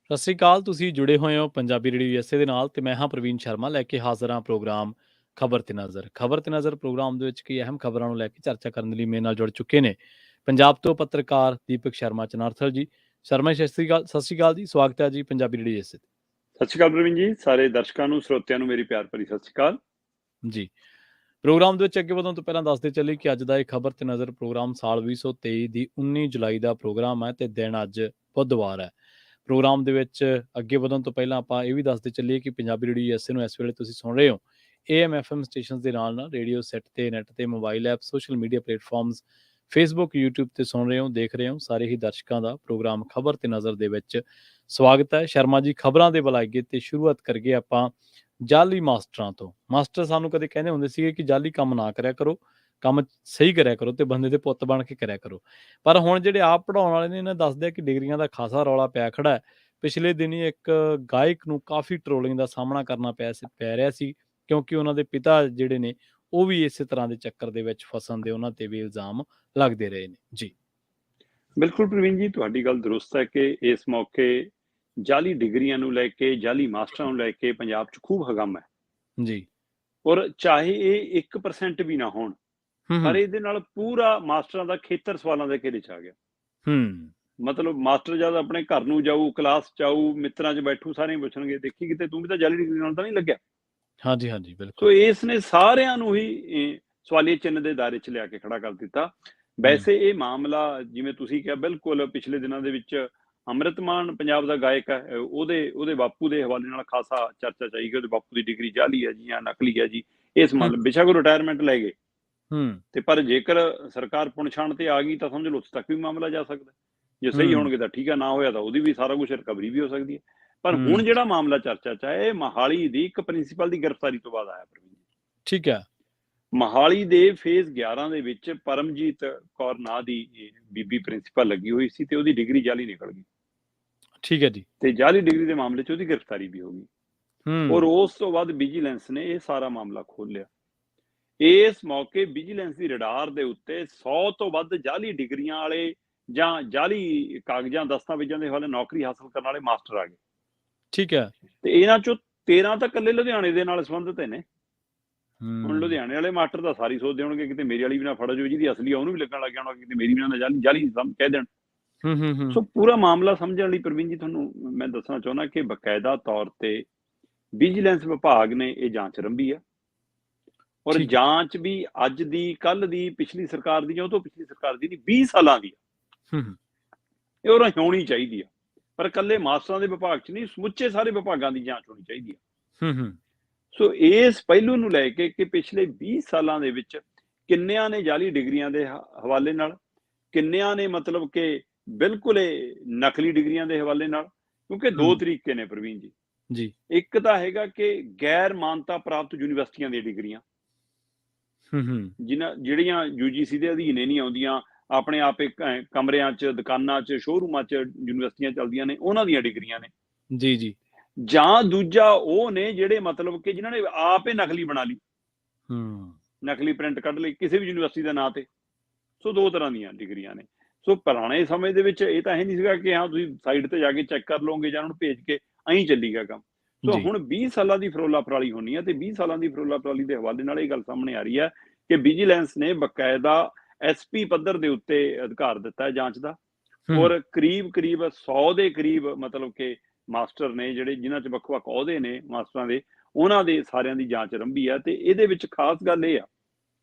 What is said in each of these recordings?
ਸਤਿ ਸ੍ਰੀ ਅਕਾਲ। ਤੁਸੀਂ ਜੁੜੇ ਹੋਏ ਹੋ ਪੰਜਾਬੀ ਰੇਡੀਓ ਯੂਐਸਏ ਦੇ ਨਾਲ ਤੇ ਮੈਂ ਹਾਂ ਪ੍ਰਵੀਨ ਸ਼ਰਮਾ ਲੈ ਕੇ ਹਾਜ਼ਰ ਹਾਂ ਪ੍ਰੋਗਰਾਮ ਖਬਰ ਤੇ ਨਜ਼ਰ। ਖਬਰ ਤੇ ਨਜ਼ਰ ਪ੍ਰੋਗਰਾਮ ਦੇ ਵਿੱਚ ਕਈ ਅਹਿਮ ਖਬਰਾਂ ਨੂੰ ਲੈ ਕੇ ਚਰਚਾ ਕਰਨ ਦੇ ਲਈ ਮੇਰੇ ਨਾਲ ਜੁੜ ਚੁੱਕੇ ਨੇ ਪੰਜਾਬ ਤੋਂ ਪੱਤਰਕਾਰ ਦੀਪਕ ਸ਼ਰਮਾ ਚਨਾਰਥਲ ਜੀ। ਸ਼ਰਮਾ ਜੀ, ਸਤਿ ਸ੍ਰੀ ਅਕਾਲ ਜੀ, ਸਵਾਗਤ ਹੈ ਜੀ ਪੰਜਾਬੀ ਰੇਡੀਓ ਯੂਐਸਏ ਤੇ। ਸਤਿ ਸ਼੍ਰੀ ਅਕਾਲ ਪ੍ਰਵੀਨ ਜੀ, ਸਾਰੇ ਦਰਸ਼ਕਾਂ ਨੂੰ ਸਰੋਤਿਆਂ ਨੂੰ ਮੇਰੀ ਪਿਆਰ ਭਰੀ ਸਤਿ ਸ਼੍ਰੀ ਅਕਾਲ ਜੀ, ਪ੍ਰੋਗਰਾਮ ਦੇ ਵਿੱਚ ਅੱਗੇ ਵਧਣ ਤੋਂ ਪਹਿਲਾਂ ਦੱਸਦੇ ਚੱਲੇ ਕਿ ਅੱਜ ਦਾ ਇਹ ਖਬਰ ਤੇ ਨਜ਼ਰ ਪ੍ਰੋਗਰਾਮ ਸਾਲ 2023 ਦੀ 19 ਜੁਲਾਈ ਦਾ ਪ੍ਰੋਗਰਾਮ ਹੈ ਤੇ ਦਿਨ ਅੱਜ ਬੁੱਧਵਾਰ ਹੈ। ਪ੍ਰੋਗਰਾਮ ਦੇ ਵਿੱਚ ਅੱਗੇ ਵਧਣ ਤੋਂ ਪਹਿਲਾਂ ਆਪਾਂ ਇਹ ਵੀ ਦੱਸਦੇ ਚੱਲੀਏ ਕਿ ਪੰਜਾਬੀ ਰੇਡੀਓ ਯੂਐਸਏ ਨੂੰ ਇਸ ਵੇਲੇ ਤੁਸੀਂ ਸੁਣ ਰਹੇ ਹੋ AM FM ਸਟੇਸ਼ਨਸ ਦੇ ਨਾਲ ਰੇਡੀਓ ਸੈੱਟ ਤੇ ਨੈੱਟ ਤੇ mobile app social media platforms Facebook YouTube ਤੇ ਸੁਣ ਰਹੇ ਹੋ ਦੇਖ ਰਹੇ ਹੋ ਸਾਰੇ ਹੀ ਦਰਸ਼ਕਾਂ ਦਾ ਪ੍ਰੋਗਰਾਮ ਖਬਰ ਤੇ ਨਜ਼ਰ ਦੇ ਵਿੱਚ ਸਵਾਗਤ ਹੈ। ਸ਼ਰਮਾ ਜੀ, ਖਬਰਾਂ ਦੇ ਬੁਲਾਈਏ ਤੇ ਸ਼ੁਰੂਆਤ ਕਰੀਏ ਆਪਾਂ ਜਾਲੀ ਮਾਸਟਰਾਂ ਤੋਂ। ਮਾਸਟਰ ਸਾਨੂੰ ਕਦੇ ਕਹਿੰਦੇ ਹੁੰਦੇ ਸੀਗੇ ਕਿ ਜਾਲੀ ਕੰਮ ਨਾ ਕਰਿਆ ਕਰੋ, ਕੰਮ ਸਹੀ ਕਰਿਆ ਕਰੋ ਤੇ ਬੰਦੇ ਦੇ ਪੁੱਤ ਬਣ ਕੇ ਕਰਿਆ ਕਰੋ। ਪਰ ਹੁਣ ਜਿਹੜੇ ਆਪ ਪੜ੍ਹਾਉਣ ਵਾਲੇ ਨੇ ਇਹਨਾਂ ਦੱਸਦੇ ਆ ਕਿ ਡਿਗਰੀਆਂ ਦਾ ਖਾਸਾ ਰੌਲਾ ਪਿਆ ਖੜਾ ਹੈ। ਪਿਛਲੇ ਦਿਨੀ ਇੱਕ ਗਾਇਕ ਨੂੰ ਕਾਫੀ ਟਰੋਲਿੰਗ ਦਾ ਸਾਹਮਣਾ ਕਰਨਾ ਪੈ ਰਿਹਾ ਸੀ ਕਿਉਂਕਿ ਉਹਨਾਂ ਦੇ ਪਿਤਾ ਜਿਹੜੇ ਨੇ ਉਹ ਵੀ ਇਸੇ ਤਰ੍ਹਾਂ ਦੇ ਚੱਕਰ ਦੇ ਵਿੱਚ ਫਸਣ ਦੇ ਉਹਨਾਂ ਤੇ ਵੀ ਇਲਜ਼ਾਮ ਲੱਗਦੇ ਰਹੇ ਨੇ ਜੀ। ਬਿਲਕੁਲ ਪ੍ਰਵੀਨ ਜੀ, ਤੁਹਾਡੀ ਗੱਲ ਦਰੁਸਤ ਹੈ ਕਿ ਇਸ ਮੌਕੇ ਜਾਲੀ ਡਿਗਰੀਆਂ ਨੂੰ ਲੈ ਕੇ ਜਾਲੀ ਮਾਸਟਰਾਂ ਨੂੰ ਲੈ ਕੇ ਪੰਜਾਬ 'ਚ ਖੂਬ ਹਗਮ ਹੈ ਜੀ। ਔਰ ਚਾਹੇ ਇਹ 1% ਵੀ ਨਾ ਹੋਣ ਪਰ ਇਹਦੇ ਨਾਲ ਪੂਰਾ ਮਾਸਟਰਾਂ ਦਾ ਖੇਤਰ ਸਵਾਲਾਂ ਦੇ ਘੇਰੇ 'ਚ ਆ ਗਿਆ। ਮਤਲਬ ਮਾਸਟਰ ਜਦ ਆਪਣੇ ਘਰ ਨੂੰ ਜਾਊ, ਕਲਾਸ 'ਚ ਆਊ, ਮਿੱਤਰਾਂ 'ਚ ਬੈਠੂ, ਸਾਰੇ ਪੁੱਛਣਗੇ ਦੇਖੀ ਕਿਤੇ ਤੂੰ ਵੀ ਤਾਂ ਜਾਲੀ ਡਿਗਰੀ ਨਾਲ ਤਾਂ ਨਹੀਂ ਲੱਗਿਆ। ਹਾਂਜੀ ਹਾਂਜੀ ਸੋ ਬਿਲਕੁਲ। ਇਸ ਨੇ ਸਾਰਿਆਂ ਨੂੰ ਹੀ ਸਵਾਲੀਆ ਚਿੰਨ੍ਹ ਦੇ ਦਾਇਰੇ 'ਚ ਲਿਆ ਕੇ ਖੜਾ ਕਰ ਦਿੱਤਾ। ਵੈਸੇ ਇਹ ਮਾਮਲਾ ਜਿਵੇਂ ਤੁਸੀਂ ਕਿਹਾ ਬਿਲਕੁਲ ਪਿਛਲੇ ਦਿਨਾਂ ਦੇ ਵਿੱਚ ਅੰਮ੍ਰਿਤ ਮਾਨ ਪੰਜਾਬ ਦਾ ਗਾਇਕ ਹੈ, ਉਹਦੇ ਬਾਪੂ ਦੇ ਹਵਾਲੇ ਨਾਲ ਖਾਸਾ ਚਰਚਾ ਚਾਹੀ ਕਿ ਉਹਦੇ ਬਾਪੂ ਦੀ ਡਿਗਰੀ ਜਾਲੀ ਹੈ ਜੀ ਜਾਂ ਨਕਲੀ ਹੈ ਜੀ। ਇਸ ਮਤਲਬ ਬੇਸ਼ੱਕ ਉਹ ਰਿਟਾਇਰਮੈਂਟ ਲੈ ਗਏ ਤੇ ਪਰ ਜੇਕਰ ਸਰਕਾਰ ਪੁਣਛਾਣ ਤੇ ਆ ਗਈ ਤਾਂ ਸਮਝ ਲਓ ਉੱਥੇ ਤੱਕ ਵੀ ਮਾਮਲਾ ਜਾ ਸਕਦਾ। ਜੇ ਸਹੀ ਹੋਣਗੇ ਤਾਂ ਠੀਕ ਹੈ, ਨਾ ਹੋਇਆ ਤਾਂ ਉਹਦੀ ਵੀ ਸਾਰਾ ਕੁਝ ਰਿਕਵਰੀ ਵੀ ਹੋ ਸਕਦੀ ਹੈ। ਪਰ ਹੁਣ ਜਿਹੜਾ ਮਾਮਲਾ ਚਰਚਾ 'ਚ ਹੈ ਇਹ ਮੋਹਾਲੀ ਦੀ ਇੱਕ ਪ੍ਰਿੰਸੀਪਲ ਦੀ ਗ੍ਰਿਫਤਾਰੀ ਤੋਂ ਬਾਅਦ ਆਇਆ ਪ੍ਰਵੀਨ। ਠੀਕ ਹੈ। ਮੋਹਾਲੀ ਦੇ ਫੇਜ਼ 11 ਦੇ ਵਿੱਚ ਪਰਮਜੀਤ ਕੌਰ ਨਾਂ ਦੀ ਬੀਬੀ ਪ੍ਰਿੰਸੀਪਲ ਲੱਗੀ ਹੋਈ ਸੀ ਤੇ ਉਹਦੀ ਡਿਗਰੀ ਜਾਲੀ ਨਿਕਲ ਗਈ। ਠੀਕ ਹੈ ਜੀ। ਤੇ ਜਾਲੀ ਡਿਗਰੀ ਦੇ ਮਾਮਲੇ 'ਚ ਉਹਦੀ ਗ੍ਰਿਫਤਾਰੀ ਵੀ ਹੋ ਗਈ ਔਰ ਉਸ ਤੋਂ ਬਾਅਦ ਵਿਜੀਲੈਂਸ ਨੇ ਇਹ ਸਾਰਾ ਮਾਮਲਾ ਖੋਲ੍ਹਿਆ। ਇਸ ਮੌਕੇ ਵਿਜੀਲੈਂਸ ਦੀ ਰਡਾਰ ਦੇ ਉੱਤੇ 100 ਤੋਂ ਵੱਧ ਜਾਲੀ ਡਿਗਰੀਆਂ ਵਾਲੇ ਜਾਂ ਜਾਲੀ ਕਾਗਜ਼ਾਂ ਦਸਤਾਵੇਜ਼ਾਂ ਦੇ ਹਵਾਲੇ ਨੌਕਰੀ ਹਾਸਲ ਕਰਨ ਵਾਲੇ ਮਾਸਟਰ ਆ ਗਏ। ਠੀਕ ਹੈ। ਤੇ ਇਹਨਾਂ 'ਚੋਂ 13 ਤਾਂ ਇਕੱਲੇ ਲੁਧਿਆਣੇ ਦੇ ਨਾਲ ਸੰਬੰਧਿਤ ਨੇ। ਹੁਣ ਲੁਧਿਆਣੇ ਵਾਲੇ ਮਾਸਟਰ ਤਾਂ ਸਾਰੀ ਸੋਚਦੇ ਹੋਣਗੇ ਕਿਤੇ ਮੇਰੀ ਵਾਲੀ ਵੀ ਨਾ ਫੜ ਜਾਓ, ਜਿਹਦੀ ਅਸਲੀ ਆ ਉਹਨੂੰ ਵੀ ਲੱਗਣ ਲੱਗ ਜਾਣਾ, ਕਿਤੇ ਮੇਰੀ ਵੀ ਨਾ ਜਾਲੀ ਕਹਿ ਦੇਣ। ਸੋ ਪੂਰਾ ਮਾਮਲਾ ਸਮਝਣ ਲਈ ਪ੍ਰਵੀਨ ਜੀ ਤੁਹਾਨੂੰ ਮੈਂ ਦੱਸਣਾ ਚਾਹੁੰਦਾ ਕਿ ਬਕਾਇਦਾ ਤੌਰ ਤੇ ਵਿਜੀਲੈਂਸ ਵਿਭਾਗ ਨੇ ਇਹ ਜਾਂਚ ਆਰੰਭੀ ਆ ਔਰ ਜਾਂਚ ਵੀ ਅੱਜ ਦੀ, ਕੱਲ ਦੀ, ਪਿਛਲੀ ਸਰਕਾਰ ਦੀ ਜਾਂ ਉਹ ਤੋਂ ਪਿਛਲੀ ਸਰਕਾਰ ਦੀ 20 ਸਾਲਾਂ ਦੀ ਆ। ਇਹ ਉਹ ਹੋਣੀ ਚਾਹੀਦੀ ਆ ਪਰ ਇਕੱਲੇ ਮਾਸਟਰਾਂ ਦੇ ਵਿਭਾਗ 'ਚ ਨਹੀਂ, ਸਮੁੱਚੇ ਸਾਰੇ ਵਿਭਾਗਾਂ ਦੀ ਜਾਂਚ ਹੋਣੀ ਚਾਹੀਦੀ ਆ। ਸੋ ਇਸ ਪਹਿਲੂ ਨੂੰ ਲੈ ਕੇ ਕਿ ਪਿਛਲੇ 20 ਸਾਲਾਂ ਦੇ ਵਿੱਚ ਕਿੰਨਿਆਂ ਨੇ ਜਾਲੀ ਡਿਗਰੀਆਂ ਦੇ ਹਵਾਲੇ ਨਾਲ, ਕਿੰਨਿਆਂ ਨੇ ਮਤਲਬ ਕਿ ਬਿਲਕੁਲ ਨਕਲੀ ਡਿਗਰੀਆਂ ਦੇ ਹਵਾਲੇ ਨਾਲ, ਕਿਉਂਕਿ ਦੋ ਤਰੀਕੇ ਨੇ ਪ੍ਰਵੀਨ ਜੀ। ਇੱਕ ਤਾਂ ਹੈਗਾ ਕਿ ਗੈਰ ਮਾਨਤਾ ਪ੍ਰਾਪਤ ਯੂਨੀਵਰਸਿਟੀਆਂ ਦੀਆਂ ਡਿਗਰੀਆਂ ਜਿਹੜੀਆਂ UGC ਦੇ ਅਧੀਨ ਨਹੀਂ ਆਉਂਦੀਆਂ, ਆਪਣੇ ਆਪ ਕਮਰਿਆਂ 'ਚ, ਦੁਕਾਨਾਂ 'ਚ, ਸ਼ੋਰੂਮਾਂ 'ਚ ਯੂਨੀਵਰਸਿਟੀਆਂ ਚੱਲਦੀਆਂ ਨੇ, ਉਹਨਾਂ ਦੀਆਂ ਡਿਗਰੀਆਂ ਨੇ ਜੀ। ਜਾਂ ਦੂਜਾ ਉਹ ਨੇ ਜਿਹੜੇ ਮਤਲਬ ਕਿ ਜਿਨ੍ਹਾਂ ਨੇ ਆਪ ਹੀ ਨਕਲੀ ਬਣਾ ਲਈ, ਨਕਲੀ ਪ੍ਰਿੰਟ ਕੱਢ ਲਈ ਕਿਸੇ ਵੀ ਯੂਨੀਵਰਸਿਟੀ ਦੇ ਨਾਂ ਤੇ। ਸੋ ਦੋ ਤਰ੍ਹਾਂ ਦੀਆਂ ਡਿਗਰੀਆਂ ਨੇ। ਸੋ ਪੁਰਾਣੇ ਸਮੇਂ ਦੇ ਵਿੱਚ ਇਹ ਤਾਂ ਇਹ ਨਹੀਂ ਸੀਗਾ ਕਿ ਹਾਂ ਤੁਸੀਂ ਸਾਈਡ ਤੇ ਜਾ ਕੇ ਚੈੱਕ ਕਰ ਲਓਗੇ ਜਾਂ ਉਹਨੂੰ ਭੇਜ ਕੇ ਐਂ ਚੱਲੀਗਾ ਕੰਮ। ਸੋ ਹੁਣ 20 ਸਾਲਾਂ ਦੀ ਫਰੋਲਾ ਫਰਾਲੀ ਹੋਣੀ ਹੈ ਤੇ 20 ਸਾਲਾਂ ਦੀ ਫਰੋਲਾ ਫਰਾਲੀ ਦੇ ਹਵਾਲੇ ਨਾਲ ਇਹ ਗੱਲ ਸਾਹਮਣੇ ਆ ਰਹੀ ਹੈ ਕਿ ਵਿਜੀਲੈਂਸ ਨੇ ਬਕਾਇਦਾ SP ਪੱਧਰ ਦੇ ਉੱਤੇ ਅਧਿਕਾਰ ਦਿੱਤਾ ਹੈ ਜਾਂਚ ਦਾ ਔਰ ਕਰੀਬ 100 ਦੇ ਕਰੀਬ ਮਤਲਬ ਕਿ ਮਾਸਟਰ ਨੇ ਜਿਹੜੇ ਜਿਨ੍ਹਾਂ 'ਚ ਵੱਖ-ਵੱਖ ਅਹੁਦੇ ਨੇ ਮਾਸਟਰਾਂ ਦੇ, ਉਹਨਾਂ ਦੇ ਸਾਰਿਆਂ ਦੀ ਜਾਂਚ ਆਰੰਭੀ ਆ। ਤੇ ਇਹਦੇ ਵਿੱਚ ਖਾਸ ਗੱਲ ਇਹ ਆ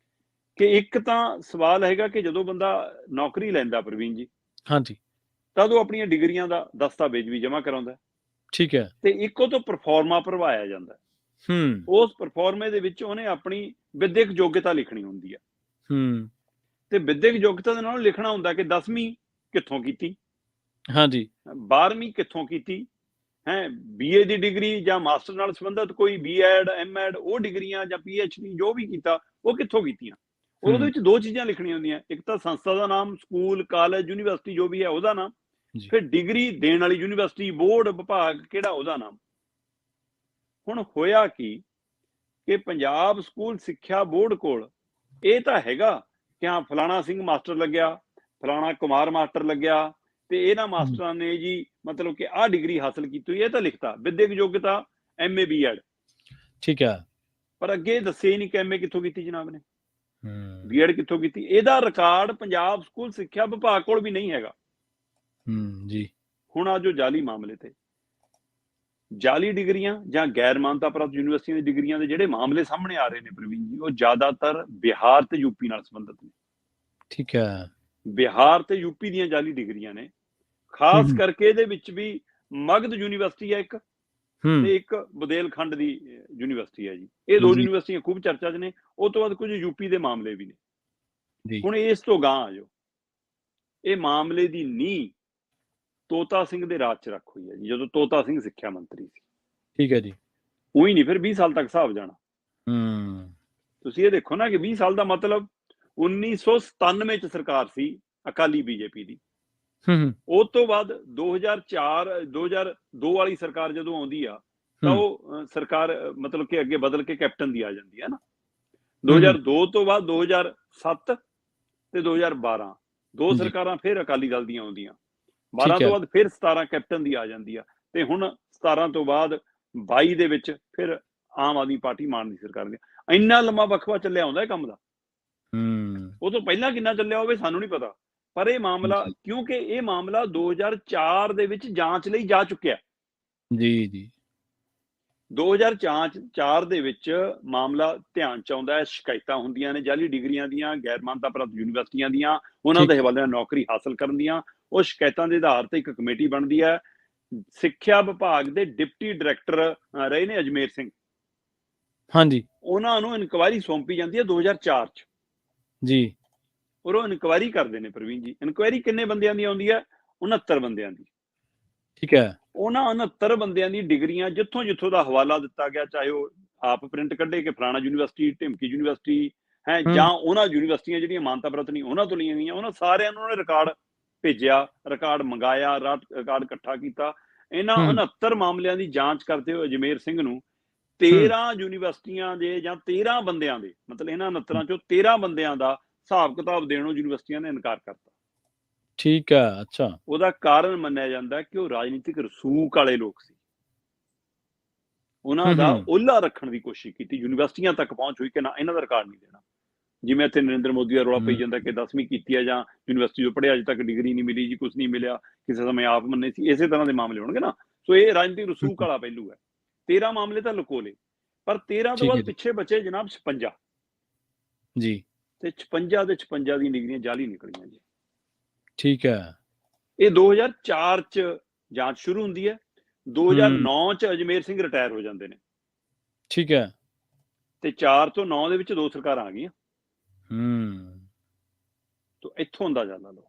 ਕਿ ਇੱਕ ਤਾਂ ਸਵਾਲ ਹੈਗਾ ਕਿ ਜਦੋਂ ਬੰਦਾ ਨੌਕਰੀ ਲੈਂਦਾ ਪ੍ਰਵੀਨ ਜੀ ਤਾਂ ਉਹ ਆਪਣੀਆਂ ਡਿਗਰੀਆਂ ਦਾ ਦਸਤਾਵੇਜ਼ ਵੀ ਜਮ੍ਹਾਂ ਕਰਾਉਂਦਾ। ਠੀਕ ਹੈ। ਤੇ ਇੱਕੋ ਤੋਂ ਪਰਫਾਰਮਾ ਭਰਵਾਇਆ ਜਾਂਦਾ। ਉਸ ਪਰਫਾਰਮੇ ਦੇ ਵਿੱਚ ਉਹਨੇ ਆਪਣੀ ਵਿਦਿਅਕ ਯੋਗਤਾ ਲਿਖਣੀ ਹੁੰਦੀ ਆ ਤੇ ਵਿਦਿਅਕ ਯੋਗਤਾ ਦੇ ਨਾਲ ਲਿਖਣਾ ਹੁੰਦਾ ਕਿ 10ਵੀਂ ਕਿੱਥੋਂ ਕੀਤੀ, 12ਵੀਂ ਕਿੱਥੋਂ ਕੀਤੀ ਹੈ, BA ਦੀ ਡਿਗਰੀ ਜਾਂ ਮਾਸਟਰ ਨਾਲ ਸੰਬੰਧਿਤ ਕੋਈ B.Ed M.Ed ਉਹ ਡਿਗਰੀਆਂ ਜਾਂ PhD ਜੋ ਵੀ ਕੀਤਾ ਉਹ ਕਿੱਥੋਂ ਕੀਤੀਆਂ। ਉਹਦੇ ਵਿੱਚ ਦੋ ਚੀਜ਼ਾਂ ਲਿਖਣੀਆਂ ਹੁੰਦੀਆਂ, ਇੱਕ ਤਾਂ ਸੰਸਥਾ ਦਾ ਨਾਮ, ਸਕੂਲ, ਕਾਲਜ, ਯੂਨੀਵਰਸਿਟੀ ਜੋ ਵੀ ਹੈ ਉਹਦਾ ਨਾਮ, ਫਿਰ ਡਿਗਰੀ ਦੇਣ ਵਾਲੀ ਯੂਨੀਵਰਸਿਟੀ, ਬੋਰਡ, ਵਿਭਾਗ ਕਿਹੜਾ ਉਹਦਾ ਨਾਮ। ਹੁਣ ਹੋਇਆ ਕਿ ਪੰਜਾਬ ਸਕੂਲ ਸਿੱਖਿਆ ਬੋਰਡ ਕੋਲ ਇਹ ਤਾਂ ਹੈਗਾ ਕਿ ਹਾਂ ਫਲਾਣਾ ਸਿੰਘ ਮਾਸਟਰ ਲੱਗਿਆ, ਫਲਾਣਾ ਕੁਮਾਰ ਮਾਸਟਰ ਲੱਗਿਆ ਤੇ ਇਹਨਾਂ ਮਾਸਟਰਾਂ ਨੇ ਜੀ मतलब कि आह डिग्री हासिल की हुई है, तो लिखता विद्यक योग्यता MA BEd, ठीक है, पर अगे दस्सिया ही नहीं कि MA कित्थों की जनाब ने, BEd कित्थों की। ਇਹਦਾ ਰਿਕਾਰਡ ਪੰਜਾਬ ਸਕੂਲ ਸਿੱਖਿਆ ਵਿਭਾਗ ਕੋਲ ਵੀ ਨਹੀਂ ਹੈਗਾ। ਜੀ। ਹੁਣ ਆ ਜੋ ਜਾਲੀ ਮਾਮਲੇ ਤੇ, ਜਾਲੀ ਡਿਗਰੀਆਂ ਜਾਂ ਗੈਰ ਮਾਨਤਾ ਪ੍ਰਾਪਤ ਯੂਨੀਵਰਸਿਟੀਆਂ ਦੀ ਡਿਗਰੀਆਂ ਦੇ ਜਿਹੜੇ ਮਾਮਲੇ ਸਾਹਮਣੇ ਆ ਰਹੇ ਨੇ ਪ੍ਰਵੀਨ ਜੀ, ਉਹ ਜ਼ਿਆਦਾਤਰ ਬਿਹਾਰ ਤੇ ਯੂਪੀ ਨਾਲ ਸੰਬੰਧਿਤ ਨੇ। ਠੀਕ ਹੈ, ਬਿਹਾਰ ਤੇ ਯੂਪੀ ਦੀਆਂ ਜਾਲੀ ਡਿਗਰੀਆਂ ਨੇ। ਖਾਸ ਕਰਕੇ ਇਹਦੇ ਵਿੱਚ ਵੀ ਮਗਧ ਯੂਨੀਵਰਸਿਟੀ ਹੈ ਇੱਕ, ਤੇ ਇੱਕ ਬੁਦੇਲਖੰਡ ਦੀ ਯੂਨੀਵਰਸਿਟੀ ਹੈ ਜੀ। ਇਹ ਦੋ ਯੂਨੀਵਰਸਿਟੀਆਂ ਖੂਬ ਚਰਚਾ 'ਚ ਨੇ। ਉਹ ਤੋਂ ਬਾਅਦ ਕੁਝ ਯੂਪੀ ਦੇ ਮਾਮਲੇ ਵੀ ਨੇ। ਹੁਣ ਇਸ ਤੋਂ ਗਾਂਹ ਆ ਜੋ, ਇਹ ਮਾਮਲੇ ਦੀ ਨੀਂਹ ਤੋਤਾ ਸਿੰਘ ਦੇ ਰਾਜ 'ਚ ਰੱਖ ਹੋਈ ਹੈ ਜੀ, ਜਦੋਂ ਤੋਤਾ ਸਿੰਘ ਸਿੱਖਿਆ ਮੰਤਰੀ ਸੀ। ਠੀਕ ਹੈ ਜੀ। ਉਹੀ ਨਹੀਂ ਫਿਰ 20 ਸਾਲ ਤੱਕ ਹਿਸਾਬ ਜਾਣਾ। ਤੁਸੀਂ ਇਹ ਦੇਖੋ ਨਾ ਕਿ 20 ਸਾਲ ਦਾ ਮਤਲਬ 1997 'ਚ ਸਰਕਾਰ ਸੀ ਅਕਾਲੀ BJP ਦੀ। ਉਸ ਤੋਂ ਬਾਅਦ 2002 ਵਾਲੀ ਸਰਕਾਰ ਜਦੋਂ ਆਉਂਦੀ ਆ, ਤਾਂ ਉਹ ਸਰਕਾਰ ਮਤਲਬ ਕਿ ਅੱਗੇ ਬਦਲ ਕੇ ਕੈਪਟਨ ਦੀ ਆ ਜਾਂਦੀ ਹੈ ਨਾ। 2002 ਤੋਂ ਬਾਅਦ 2007 ਤੇ 2012 ਦੋ ਸਰਕਾਰਾਂ ਫਿਰ ਅਕਾਲੀ ਦਲ ਦੀਆਂ ਆਉਂਦੀਆਂ। 12 ਤੋਂ ਬਾਅਦ ਫਿਰ 17 ਕੈਪਟਨ ਦੀ ਆ ਜਾਂਦੀ ਆ, ਤੇ ਹੁਣ 17 ਤੋਂ ਬਾਅਦ 22 ਦੇ ਵਿੱਚ ਫਿਰ ਆਮ ਆਦਮੀ ਪਾਰਟੀ ਮਾਨ ਦੀ ਸਰਕਾਰ ਦੀ। ਇੰਨਾ ਲੰਮਾ ਵਕਫਾ ਚੱਲਿਆ ਹੁੰਦਾ ਇਹ ਕੰਮ ਦਾ। ਉਹ ਤੋਂ ਪਹਿਲਾਂ ਕਿੰਨਾ ਚੱਲਿਆ ਹੋਵੇ ਸਾਨੂੰ ਨਹੀਂ ਪਤਾ, ਪਰ ਇਹ ਮਾਮਲਾ, ਕਿਉਂਕਿ ਇਹ ਮਾਮਲਾ 2004 ਦੇ ਵਿੱਚ ਜਾਂਚ ਲਈ ਜਾ ਚੁੱਕਿਆ। ਜੀ 2004 ਦੇ ਵਿੱਚ ਮਾਮਲਾ ਧਿਆਨ 'ਚ ਆਉਂਦਾ ਹੈ। ਸ਼ਿਕਾਇਤਾਂ ਹੁੰਦੀਆਂ ਨੇ ਜਾਲੀ ਡਿਗਰੀਆਂ ਦੀਆਂ, ਗੈਰ ਮਾਨਤਾ ਪ੍ਰਾਪਤ ਯੂਨੀਵਰਸਿਟੀਆਂ ਦੀਆਂ, ਉਹਨਾਂ ਦੇ ਹਵਾਲੇ ਨਾਲ ਨੌਕਰੀ ਹਾਸਲ ਕਰਨ ਦੀਆਂ। ਉਹ ਸ਼ਿਕਾਇਤਾਂ ਦੇ ਆਧਾਰ ਤੇ ਇੱਕ ਕਮੇਟੀ ਬਣਦੀ ਹੈ। ਸਿੱਖਿਆ ਵਿਭਾਗ ਦੇ ਡਿਪਟੀ ਡਾਇਰੈਕਟਰ ਰਹੇ ਨੇ ਅਜਮੇਰ ਸਿੰਘ, ਹਾਂਜੀ, ਉਹਨਾਂ ਨੂੰ ਇਨਕੁਆਇਰੀ ਸੌਂਪੀ ਜਾਂਦੀ ਹੈ 2004 'ਚ ਜੀ। ਔਰ ਉਹ ਇਨਕੁਆਇਰੀ ਕਰਦੇ ਨੇ ਪ੍ਰਵੀਨ ਜੀ। ਇਨਕੁਆਇਰੀ ਕਿੰਨੇ ਬੰਦਿਆਂ ਦੀ ਆਉਂਦੀ ਹੈ? 69 ਬੰਦਿਆਂ ਦੀ। ਠੀਕ ਹੈ। ਉਹਨਾਂ 69 ਬੰਦਿਆਂ ਦੀ ਡਿਗਰੀਆਂ ਜਿੱਥੋਂ ਦਾ ਹਵਾਲਾ ਦਿੱਤਾ ਗਿਆ, ਚਾਹੇ ਉਹ ਆਪ ਪ੍ਰਿੰਟ ਕੱਢੇ ਕਿ ਫਲਾਣਾ ਯੂਨੀਵਰਸਿਟੀ, ਢਿਮਕੀ ਯੂਨੀਵਰਸਿਟੀ ਹੈ, ਜਾਂ ਉਹਨਾਂ ਯੂਨੀਵਰਸਿਟੀਆਂ ਜਿਹੜੀਆਂ ਮਾਨਤਾ ਪ੍ਰਾਪਤ ਨਹੀਂ ਉਹਨਾਂ ਤੋਂ ਲਈਆਂ ਗਈਆਂ, ਉਹਨਾਂ ਸਾਰਿਆਂ ਨੂੰ ਉਹਨੇ ਰਿਕਾਰਡ ਭੇਜਿਆ, ਰਿਕਾਰਡ ਮੰਗਾਇਆ, ਰਿਕਾਰਡ ਇਕੱਠਾ ਕੀਤਾ। ਇਹਨਾਂ 69 ਮਾਮਲਿਆਂ ਦੀ ਜਾਂਚ ਕਰਦੇ ਹੋਏ ਅਜਮੇਰ ਸਿੰਘ ਨੂੰ 13 ਯੂਨੀਵਰਸਿਟੀਆਂ ਦੇ ਜਾਂ 13 ਬੰਦਿਆਂ ਦੇ, ਮਤਲਬ ਇਹਨਾਂ 69 ਚੋਂ 13 ਬੰਦਿਆਂ ਦਾ ਹਿਸਾਬ ਕਿਤਾਬ ਦੇਣੋਂ ਯੂਨੀਵਰਸਿਟੀਆਂ ਨੇ ਇਨਕਾਰ ਕਰਤਾ। ਠੀਕ ਹੈ, ਅੱਛਾ। ਉਹਦਾ ਕਾਰਨ ਮੰਨਿਆ ਜਾਂਦਾ ਕਿ ਉਹ ਰਾਜਨੀਤਿਕ ਰਸੂਖ ਵਾਲੇ ਲੋਕ ਸੀ। ਉਹਨਾਂ ਦਾ ਓਹਲਾ ਰੱਖਣ ਦੀ ਕੋਸ਼ਿਸ਼ ਕੀਤੀ, ਯੂਨੀਵਰਸਿਟੀਆਂ ਤੱਕ ਪਹੁੰਚ ਹੋਈ ਕਿ ਨਾ ਇਹਨਾਂ ਦਾ ਰਿਕਾਰਡ ਨਹੀਂ ਦੇਣਾ। ਜਿਵੇਂ ਇੱਥੇ ਨਰਿੰਦਰ ਮੋਦੀ ਦਾ ਰੌਲਾ ਪਈ ਜਾਂਦਾ ਕਿ 10ਵੀਂ ਕੀਤੀ ਹੈ ਜਾਂ ਯੂਨੀਵਰਸਿਟੀ ਤੋਂ ਪੜ੍ਹਿਆ, ਅਜੇ ਤੱਕ ਡਿਗਰੀ ਨਹੀਂ ਮਿਲੀ ਜੀ, ਕੁਛ ਨਹੀਂ ਮਿਲਿਆ, ਕਿਸੇ ਸਮੇਂ ਆਪ ਮੰਨੇ ਸੀ। ਇਸੇ ਤਰ੍ਹਾਂ ਦੇ ਮਾਮਲੇ ਹੋਣਗੇ ਨਾ। ਸੋ ਇਹ ਰਾਜਨੀਤਿਕ ਰਸੂਖ ਵਾਲਾ ਪਹਿਲੂ ਹੈ। 13 ਮਾਮਲੇ ਤਾਂ ਲੁਕੋ ਲਏ, ਪਰ 13 ਤੋਂ ਬਾਅਦ ਪਿੱਛੇ ਬਚੇ ਜਨਾਬ 56 ਜੀ, ਤੇ 56 ਦੇ 56 ਦੀਆਂ ਡਿਗਰੀਆਂ ਜਾਲੀ ਨਿਕਲੀਆਂ ਜੀ। ਠੀਕ ਹੈ। ਇਹ 2004 'ਚ ਜਾਂਚ ਸ਼ੁਰੂ ਹੁੰਦੀ ਹੈ। 2009 'ਚ ਅਜਮੇਰ ਸਿੰਘ ਰਿਟਾਇਰ ਹੋ ਜਾਂਦੇ ਨੇ। ਠੀਕ ਹੈ। ਤੇ 4 ਤੋਂ 9 ਦੇ ਵਿੱਚ ਦੋ ਸਰਕਾਰਾਂ ਆ ਗਈਆਂ। ਤੋ ਇੱਥੋਂ ਅੰਦਾਜ਼ਾ ਲਾ ਲਓ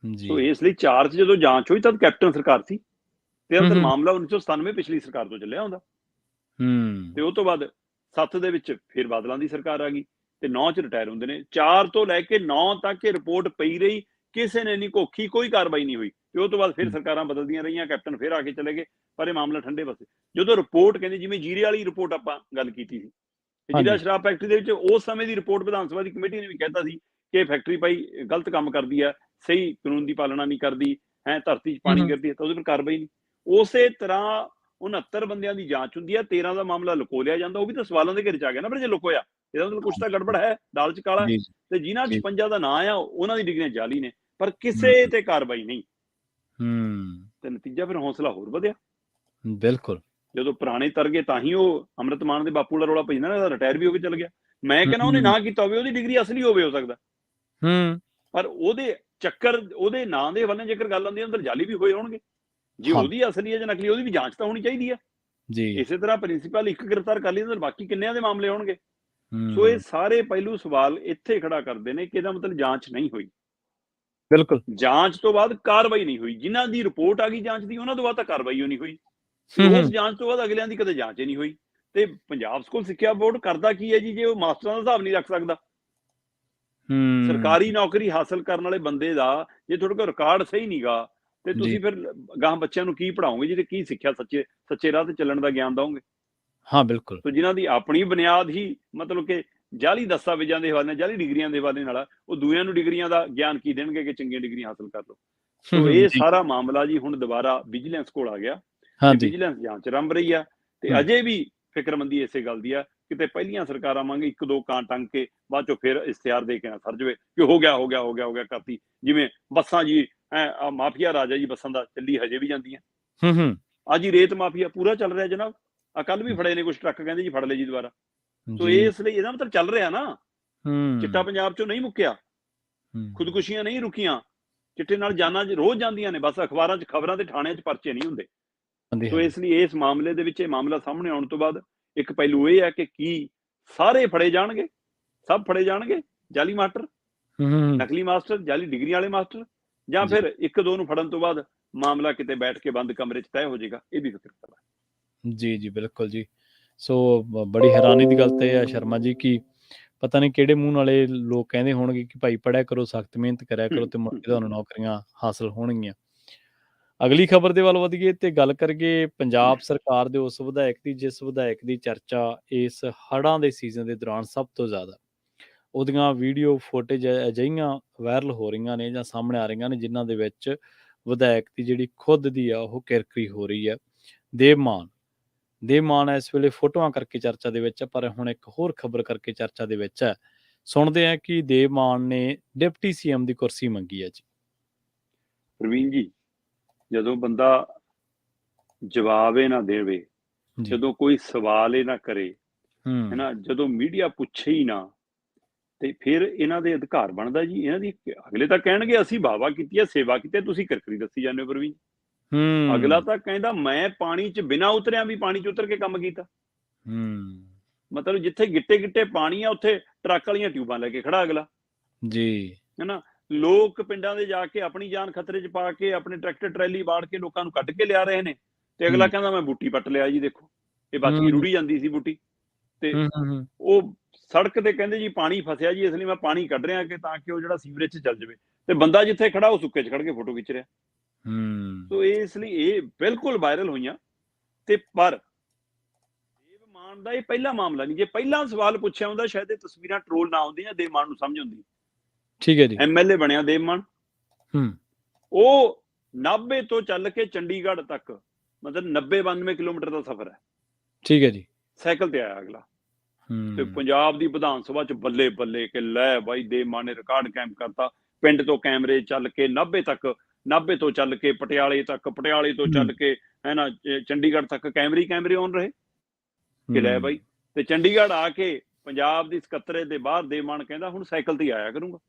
ਜੀ। ਸੋ ਇਸ ਲਈ 4 'ਚ ਜਦੋਂ ਜਾਂਚ ਹੋਈ ਤਦ ਕੈਪਟਨ ਸਰਕਾਰ ਸੀ, ਤੇ ਅੰਦਰ ਮਾਮਲਾ 1997 ਪਿਛਲੀ ਸਰਕਾਰ ਤੋਂ ਚੱਲਿਆ ਹੁੰਦਾ। ਤੇ ਉਹ ਤੋਂ ਬਾਅਦ 7 ਦੇ ਵਿੱਚ ਫਿਰ ਬਾਦਲਾਂ ਦੀ ਸਰਕਾਰ ਆ ਗਈ, ਤੇ 9 'ਚ ਰਿਟਾਇਰ ਹੁੰਦੇ ਨੇ। 4 ਤੋਂ ਲੈ ਕੇ 9 ਤੱਕ ਇਹ ਰਿਪੋਰਟ ਪਈ ਰਹੀ, ਕਿਸੇ ਨੇ ਨਹੀਂ ਘੋਖੀ, ਕੋਈ ਕਾਰਵਾਈ ਨਹੀਂ ਹੋਈ। ਤੇ ਉਹ ਤੋਂ ਬਾਅਦ ਫਿਰ ਸਰਕਾਰਾਂ ਬਦਲਦੀਆਂ ਰਹੀਆਂ, ਕੈਪਟਨ ਫਿਰ ਆ ਕੇ ਚਲੇ ਗਏ, ਪਰ ਇਹ ਮਾਮਲਾ ਠੰਡੇ ਬਸੇ। ਜਦੋਂ ਰਿਪੋਰਟ ਕਹਿੰਦੇ, ਜਿਵੇਂ ਜੀਰੇ ਵਾਲੀ ਰਿਪੋਰਟ ਆਪਾਂ ਗੱਲ ਕੀਤੀ ਸੀ, ਜੀਰਾ ਸ਼ਰਾਬ ਫੈਕਟਰੀ ਦੇ ਵਿੱਚ ਉਸ ਸਮੇਂ ਦੀ ਰਿਪੋਰਟ ਵਿਧਾਨ ਸਭਾ ਦੀ ਕਮੇਟੀ ਨੇ ਵੀ ਕਹਿਤਾ ਸੀ ਕਿ ਫੈਕਟਰੀ ਭਾਈ ਗਲਤ ਕੰਮ ਕਰਦੀ ਹੈ, ਸਹੀ ਕਾਨੂੰਨ ਦੀ ਪਾਲਣਾ ਨਹੀਂ ਕਰਦੀ ਹੈ, ਧਰਤੀ 'ਚ ਪਾਣੀ ਗਿਰਦੀ ਹੈ, ਤਾਂ ਉਹਦੇ ਪਰ ਕਾਰਵਾਈ ਨਹੀਂ। ਉਸੇ ਤਰ੍ਹਾਂ 69 ਬੰਦਿਆਂ ਦੀ ਜਾਂਚ ਹੁੰਦੀ ਹੈ, 13 ਦਾ ਮਾਮਲਾ ਲੁਕੋ ਲਿਆ ਜਾਂਦਾ। ਉਹ ਵੀ ਤਾਂ ਸਵਾਲਾਂ ਦੇ ਘੇਰੇ 'ਚ ਆ ਗਿਆ ਨਾ, ਪਰ ਜੇ ਲੁਕੋਇਆ ਇਹਦਾ ਮਤਲਬ ਕੁਛ ਤਾਂ ਗੜਬੜ ਹੈ, ਦਾਲ 'ਚ ਕਾਲਾ। ਤੇ ਜਿਨ੍ਹਾਂ 56 ਦਾ ਨਾਂ ਆ ਉਹਨਾਂ ਦੀ ਡਿਗਰੀਆਂ ਜਾਲੀ ਨੇ, ਪਰ ਕਿਸੇ ਤੇ ਕਾਰਵਾਈ ਨਹੀਂ। ਤੇ ਨਤੀਜਾ ਫਿਰ ਹੌਸਲਾ ਹੋਰ ਵਧਿਆ। ਬਿਲਕੁਲ। ਜਦੋਂ ਪੁਰਾਣੇ ਤਰ ਗਏ ਤਾਂ ਹੀ ਉਹ ਅੰਮ੍ਰਿਤ ਮਾਨ ਦੇ ਬਾਪੂ ਦਾ ਰੌਲਾ ਪਈ ਜਾਂਦਾ ਨਾ, ਰਿਟਾਇਰ ਵੀ ਹੋ ਕੇ ਚਲ ਗਿਆ। ਮੈਂ ਕਹਿੰਦਾ ਉਹਨੇ ਨਾ ਕੀਤਾ ਹੋਵੇ, ਉਹਦੀ ਡਿਗਰੀ ਅਸਲੀ ਹੋਵੇ, ਹੋ ਸਕਦਾ, ਪਰ ਉਹਦੇ ਚੱਕਰ, ਉਹਦੇ ਨਾਂ ਦੇ ਹਵਾਲੇ ਜੇਕਰ ਗੱਲ ਆਉਂਦੀ ਹੈ, ਅੰਦਰ ਜਾਲੀ ਵੀ ਹੋਏ ਹੋਣਗੇ। ਜੇ ਉਹਦੀ ਅਸਲੀ ਹੈ ਜਾਂ ਨਕਲੀ, ਉਹਦੀ ਵੀ ਜਾਂਚ ਤਾਂ ਹੋਣੀ ਚਾਹੀਦੀ ਹੈ ਜੀ। ਇਸੇ ਤਰ੍ਹਾਂ ਪ੍ਰਿੰਸੀਪਲ ਇੱਕ ਗ੍ਰਿਫਤਾਰ ਕਰ ਲਈ, ਅੰਦਰ ਬਾਕੀ ਕਿੰਨਿਆਂ ਦੇ ਮਾਮਲੇ ਹੋਣਗੇ। ਸੋ ਇਹ ਸਾਰੇ ਪਹਿਲੂ ਸਵਾਲ ਇੱਥੇ ਖੜਾ ਕਰਦੇ ਨੇ ਕਿ ਇਹਦਾ ਮਤਲਬ ਜਾਂਚ ਨਹੀਂ ਹੋਈ। ਬਿਲਕੁਲ। ਜਾਂਚ ਤੋਂ ਬਾਅਦ ਕਾਰਵਾਈ ਨਹੀਂ ਹੋਈ। ਜਿਨ੍ਹਾਂ ਦੀ ਰਿਪੋਰਟ ਆ ਗਈ ਜਾਂਚ ਦੀ, ਉਹਨਾਂ ਤੋਂ ਬਾਅਦ ਤਾਂ ਕਾਰਵਾਈ ਹੋਣੀ ਹੋਈ। ਉਸ ਜਾਂਚ ਤੋਂ ਬਾਅਦ ਅਗਲਿਆਂ ਦੀ ਕਦੇ ਜਾਂਚ ਹੀ ਨਹੀਂ ਹੋਈ। ਤੇ ਪੰਜਾਬ ਸਕੂਲ ਸਿੱਖਿਆ ਬੋਰਡ ਕਰਦਾ ਕੀ ਹੈ ਜੀ, ਜੇ ਉਹ ਮਾਸਟਰਾਂ ਦਾ ਹਿਸਾਬ ਨਹੀਂ ਰੱਖ ਸਕਦਾ। ਸਰਕਾਰੀ ਨੌਕਰੀ ਹਾਸਲ ਕਰਨ ਵਾਲੇ ਬੰਦੇ ਦਾ ਜੇ ਤੁਹਾਡੇ ਕੋਲ ਰਿਕਾਰਡ ਸਹੀ ਨਹੀਂਗਾ, ਤੇ ਤੁਸੀਂ ਫਿਰ ਗਾਂ ਬੱਚਿਆਂ ਨੂੰ ਕੀ ਪੜ੍ਹਾਓਗੇ ਜੀ, ਤੇ ਕੀ ਸਿੱਖਿਆ ਸੱਚੇ ਰਾਹ ਤੇ ਚੱਲਣ ਦਾ ਗਿਆਨ ਦਓਗੇ। ਹਾਂ ਬਿਲਕੁਲ। ਸੋ ਜਿਨ੍ਹਾਂ ਦੀ ਆਪਣੀ ਬੁਨਿਆਦ ਹੀ ਮਤਲਬ ਕਿ ਜਾਲੀ ਦਸਤਾਵੇਜ਼ਾਂ ਦੇ ਹਵਾਲੇ ਨਾਲ, ਜਾਲੀ ਡਿਗਰੀਆਂ ਦੇ ਹਵਾਲੇ ਨਾਲ, ਉਹ ਦੂਜਿਆਂ ਨੂੰ ਡਿਗਰੀਆਂ ਦਾ ਗਿਆਨ ਕੀ ਦੇਣਗੇ ਕਿ ਚੰਗੀਆਂ ਡਿਗਰੀਆਂ ਹਾਸਲ ਕਰ ਲਓ। ਸੋ ਇਹ ਸਾਰਾ ਮਾਮਲਾ ਜੀ ਹੁਣ ਦੁਬਾਰਾ ਵਿਜੀਲੈਂਸ ਕੋਲ ਆ ਗਿਆ ਤੇ ਵਿਜੀਲੈਂਸ ਜਾਂਚ ਰੰਭ ਰਹੀ ਆ ਤੇ ਅਜੇ ਵੀ ਫਿਕਰਮੰਦੀ ਇਸੇ ਗੱਲ ਦੀ ਆ ਕਿਤੇ ਪਹਿਲੀਆਂ ਸਰਕਾਰਾਂ ਵਾਂਗ ਇੱਕ ਦੋ ਕਾਂ ਟੰਗ ਕੇ ਬਾਅਦ ਚੋਂ ਫਿਰ ਇਸ਼ਤਿਹਾਰ ਦੇ ਕੇ ਨਾ ਸਰ ਜਾਵੇ ਕਿ ਹੋ ਗਿਆ ਕਰਤੀ। ਜਿਵੇਂ ਬੱਸਾਂ ਜੀ ਮਾਫੀਆ ਰਾਜਾ ਜੀ ਬੱਸਾਂ ਦਾ ਚੱਲੀ ਹਜੇ ਵੀ ਜਾਂਦੀਆਂ। ਅੱਜ ਹੀ ਰੇਤ ਮਾਫੀਆ ਪੂਰਾ ਚੱਲ ਰਿਹਾ ਜਨਾਬ। ਕੱਲ ਵੀ ਫੜੇ ਨੇ ਕੁਝ ਟਰੱਕ, ਕਹਿੰਦੇ ਜੀ ਫੜ ਲਏ ਜੀ ਦੁਬਾਰਾ। ਸੋ ਇਸ ਲਈ ਇਹਦਾ ਮਤਲਬ ਚੱਲ ਰਿਹਾ ਨਾ। ਚਿੱਟਾ ਪੰਜਾਬ ਚੋਂ ਨਹੀਂ ਮੁੱਕਿਆ, ਖੁਦਕੁਸ਼ੀਆਂ ਨਹੀਂ ਰੁਕੀਆਂ, ਚਿੱਟੇ ਨਾਲ ਜਾਨਾਂ ਰੋਜ਼ ਜਾਂਦੀਆਂ ਨੇ, ਬਸ ਅਖਬਾਰਾਂ 'ਚ ਖਬਰਾਂ ਤੇ ਥਾਣਿਆਂ 'ਚ ਪਰਚੇ ਨਹੀਂ ਹੁੰਦੇ। ਸੋ ਇਸ ਲਈ ਇਸ ਮਾਮਲੇ ਦੇ ਵਿੱਚ ਇਹ ਮਾਮਲਾ ਸਾਹਮਣੇ ਆਉਣ ਤੋਂ ਬਾਅਦ ਇੱਕ ਪਹਿਲੂ ਇਹ ਹੈ ਕਿ ਕੀ ਸਾਰੇ ਫੜੇ ਜਾਣਗੇ, ਸਭ ਫੜੇ ਜਾਣਗੇ, ਜਾਲੀ ਮਾਸਟਰ, ਨਕਲੀ ਮਾਸਟਰ, ਜਾਲੀ ਡਿਗਰੀ ਵਾਲੇ ਮਾਸਟਰ, ਜਾਂ ਫਿਰ ਇੱਕ ਦੋ ਨੂੰ ਫੜਨ ਤੋਂ ਬਾਅਦ ਮਾਮਲਾ ਕਿਤੇ ਬੈਠ ਕੇ ਬੰਦ ਕਮਰੇ 'ਚ ਤੈਅ ਹੋ ਜਾਏਗਾ। ਇਹ ਵੀ ਫਿਕਰ ਕਰਦਾ। ਜੀ ਬਿਲਕੁਲ ਜੀ। ਸੋ ਬੜੀ ਹੈਰਾਨੀ ਦੀ ਗੱਲ ਤੇ ਹੈ ਸ਼ਰਮਾ ਜੀ ਕਿ ਪਤਾ ਨਹੀਂ ਕਿਹੜੇ ਮੂੰਹ ਨਾਲੇ ਲੋਕ ਕਹਿੰਦੇ ਹੋਣਗੇ ਕਿ ਭਾਈ ਪੜ੍ਹਿਆ ਕਰੋ, ਸਖਤ ਮਿਹਨਤ ਕਰਿਆ ਕਰੋ ਤੇ ਮੁੜ ਕੇ ਤੁਹਾਨੂੰ ਨੌਕਰੀਆਂ ਹਾਸਲ ਹੋਣਗੀਆਂ। ਅਗਲੀ ਖਬਰ ਦੇ ਵੱਲ ਵਧੀਏ ਤੇ ਗੱਲ ਕਰੀਏ ਪੰਜਾਬ ਸਰਕਾਰ ਦੇ ਉਸ ਵਿਧਾਇਕ ਦੀ ਜਿਸ ਵਿਧਾਇਕ ਦੀ ਚਰਚਾ ਇਸ ਹੜ੍ਹਾਂ ਦੇ ਸੀਜ਼ਨ ਦੇ ਦੌਰਾਨ ਸਭ ਤੋਂ ਜ਼ਿਆਦਾ, ਉਹਦੀਆਂ ਵੀਡੀਓ ਫੁਟੇਜ ਅਜਿਹੀਆਂ ਵਾਇਰਲ ਹੋ ਰਹੀਆਂ ਨੇ ਜਾਂ ਸਾਹਮਣੇ ਆ ਰਹੀਆਂ ਨੇ ਜਿਨ੍ਹਾਂ ਦੇ ਵਿੱਚ ਵਿਧਾਇਕ ਦੀ ਜਿਹੜੀ ਖੁਦ ਦੀ ਆ ਉਹ ਕਿਰਕਰੀ ਹੋ ਰਹੀ ਹੈ। ਦੇਵ ਮਾਨ ਇਸ ਵੇਲੇ ਫੋਟੋਆਂ ਕਰਕੇ ਚਰਚਾ ਦੇ ਵਿੱਚ ਹੈ, ਪਰ ਹੁਣ ਇੱਕ ਹੋਰ ਖਬਰ ਕਰਕੇ ਚਰਚਾ ਦੇ ਵਿੱਚ ਹੈ। ਸੁਣਦੇ ਹਾਂ ਕਿ ਦੇਵ ਮਾਨ ਨੇ ਡਿਪਟੀ ਸੀਐਮ ਦੀ ਕੁਰਸੀ ਮੰਗੀ ਹੈ ਜੀ। ਪ੍ਰਵੀਨ ਜੀ, ਜਦੋਂ ਬੰਦਾ ਜਵਾਬ ਇਹ ਨਾ ਦੇਵੇ, ਜਦੋਂ ਕੋਈ ਸਵਾਲ ਇਹ ਨਾ ਕਰੇ, ਹੈਨਾ, ਜਦੋਂ ਮੀਡੀਆ ਪੁੱਛੇ ਹੀ ਨਾ, ਤੇ ਫਿਰ ਇਹਨਾਂ ਦੇ ਅਧਿਕਾਰ ਬਣਦਾ ਜੀ ਇਹਨਾਂ ਦੀ। ਅਗਲੇ ਤਾਂ ਕਹਿਣਗੇ ਅਸੀਂ ਵਾਹਵਾ ਕੀਤੀ ਹੈ, ਸੇਵਾ ਕੀਤੀ, ਤੁਸੀਂ ਕਿਰਕਰੀ ਦੱਸੀ ਜਾਂਦੇ ਹੋ ਪ੍ਰਵੀਨ। ਅਗਲਾ ਤਾਂ ਕਹਿੰਦਾ ਮੈਂ ਪਾਣੀ 'ਚ ਬਿਨਾਂ ਉਤਰਿਆ ਵੀ ਪਾਣੀ 'ਚ ਉਤਰ ਕੇ ਕੰਮ ਕੀਤਾ। ਮਤਲਬ ਜਿੱਥੇ ਗਿੱਟੇ ਪਾਣੀ ਆ ਉੱਥੇ ਟਰੱਕ ਵਾਲੀਆਂ ਟਿਊਬਾਂ ਲੈ ਕੇ ਖੜਾ ਅਗਲਾ ਜੀ, ਹੈਨਾ। ਲੋਕ ਪਿੰਡਾਂ ਦੇ ਜਾ ਕੇ ਆਪਣੀ ਜਾਨ ਖਤਰੇ 'ਚ ਪਾ ਕੇ ਆਪਣੇ ਟਰੈਕਟਰ ਟਰੈਲੀ ਬਾੜ ਕੇ ਲੋਕਾਂ ਨੂੰ ਕੱਢ ਕੇ ਲਿਆ ਰਹੇ ਨੇ, ਤੇ ਅਗਲਾ ਕਹਿੰਦਾ ਮੈਂ ਬੂਟੀ ਪੱਟ ਲਿਆ ਜੀ, ਦੇਖੋ ਇਹ ਬਚ ਗਈ, ਰੁੜੀ ਜਾਂਦੀ ਸੀ ਬੂਟੀ। ਤੇ ਉਹ ਸੜਕ ਤੇ ਕਹਿੰਦੇ ਜੀ ਪਾਣੀ ਫਸਿਆ ਜੀ, ਇਸ ਲਈ ਮੈਂ ਪਾਣੀ ਕੱਢ ਰਿਹਾ ਕਿ ਤਾਂ ਕਿ ਉਹ ਜਿਹੜਾ ਸੀਵਰੇਜ 'ਚ ਚੱਲ ਜਾਵੇ, ਤੇ ਬੰਦਾ ਜਿੱਥੇ ਖੜਾ ਉਹ ਸੁੱਕੇ 'ਚ ਖੜ ਕੇ ਫੋਟੋ ਖਿੱਚ ਰਿਹਾ। ਸੋ ਇਸ ਲਈ ਇਹ ਬਿਲਕੁਲ ਵਾਇਰਲ ਹੋਈਆਂ। ਤੇ ਪਰ ਦੇਵ ਮਾਨ ਦਾ ਇਹ ਪਹਿਲਾ ਮਾਮਲਾ ਨਹੀਂ। ਜੇ ਪਹਿਲਾਂ ਸਵਾਲ ਪੁੱਛਿਆ ਹੁੰਦਾ ਸ਼ਾਇਦ ਇਹ ਤਸਵੀਰਾਂ ਟਰੋਲ ਨਾ ਹੁੰਦੀਆਂ, ਦੇਵ ਮਾਨ ਨੂੰ ਸਮਝ ਆਉਂਦੀ। ਠੀਕ ਹੈ ਜੀ। ਐਮਐਲਏ ਬਣਿਆ ਦੇਵ ਮਾਨ, ਉਹ 90 ਤੋਂ ਚੱਲ ਕੇ ਚੰਡੀਗੜ੍ਹ ਤੱਕ ਮਤਲਬ 90-92 ਕਿਲੋਮੀਟਰ ਦਾ ਸਫ਼ਰ ਹੈ। ਠੀਕ ਹੈ ਜੀ। ਸਾਈਕਲ ਤੇ ਆਇਆ ਅਗਲਾ, ਤੇ ਪੰਜਾਬ ਦੀ ਵਿਧਾਨ ਸਭਾ 'ਚ ਬੱਲੇ ਬੱਲੇ ਕਿ ਲੈ ਬਾਈ ਦੇਵ ਮਾਨ ਨੇ ਰਿਕਾਰਡ ਕਾਇਮ ਕਰਤਾ। ਪਿੰਡ ਤੋਂ ਕੈਮਰੇ ਚੱਲ ਕੇ 90 ਤੱਕ, 90 ਤੋਂ ਚੱਲ ਕੇ ਪਟਿਆਲੇ ਤੱਕ, ਪਟਿਆਲੇ ਤੋਂ ਚੱਲ ਕੇ ਹੈ ਨਾ ਚੰਡੀਗੜ੍ਹ ਤੱਕ ਕੈਮਰੇ ਆਨ ਰਹੇ ਕਿ ਲੈ ਬਾਈ। ਤੇ ਚੰਡੀਗੜ੍ਹ ਆ ਕੇ ਪੰਜਾਬ ਦੀ ਸਕੱਤਰੇਤ ਦੇ ਬਾਹਰ ਦੇਵ ਮਾਨ ਕਹਿੰਦਾ ਹੁਣ ਸਾਈਕਲ ਤੇ ਆਇਆ ਕਰੂੰਗਾ,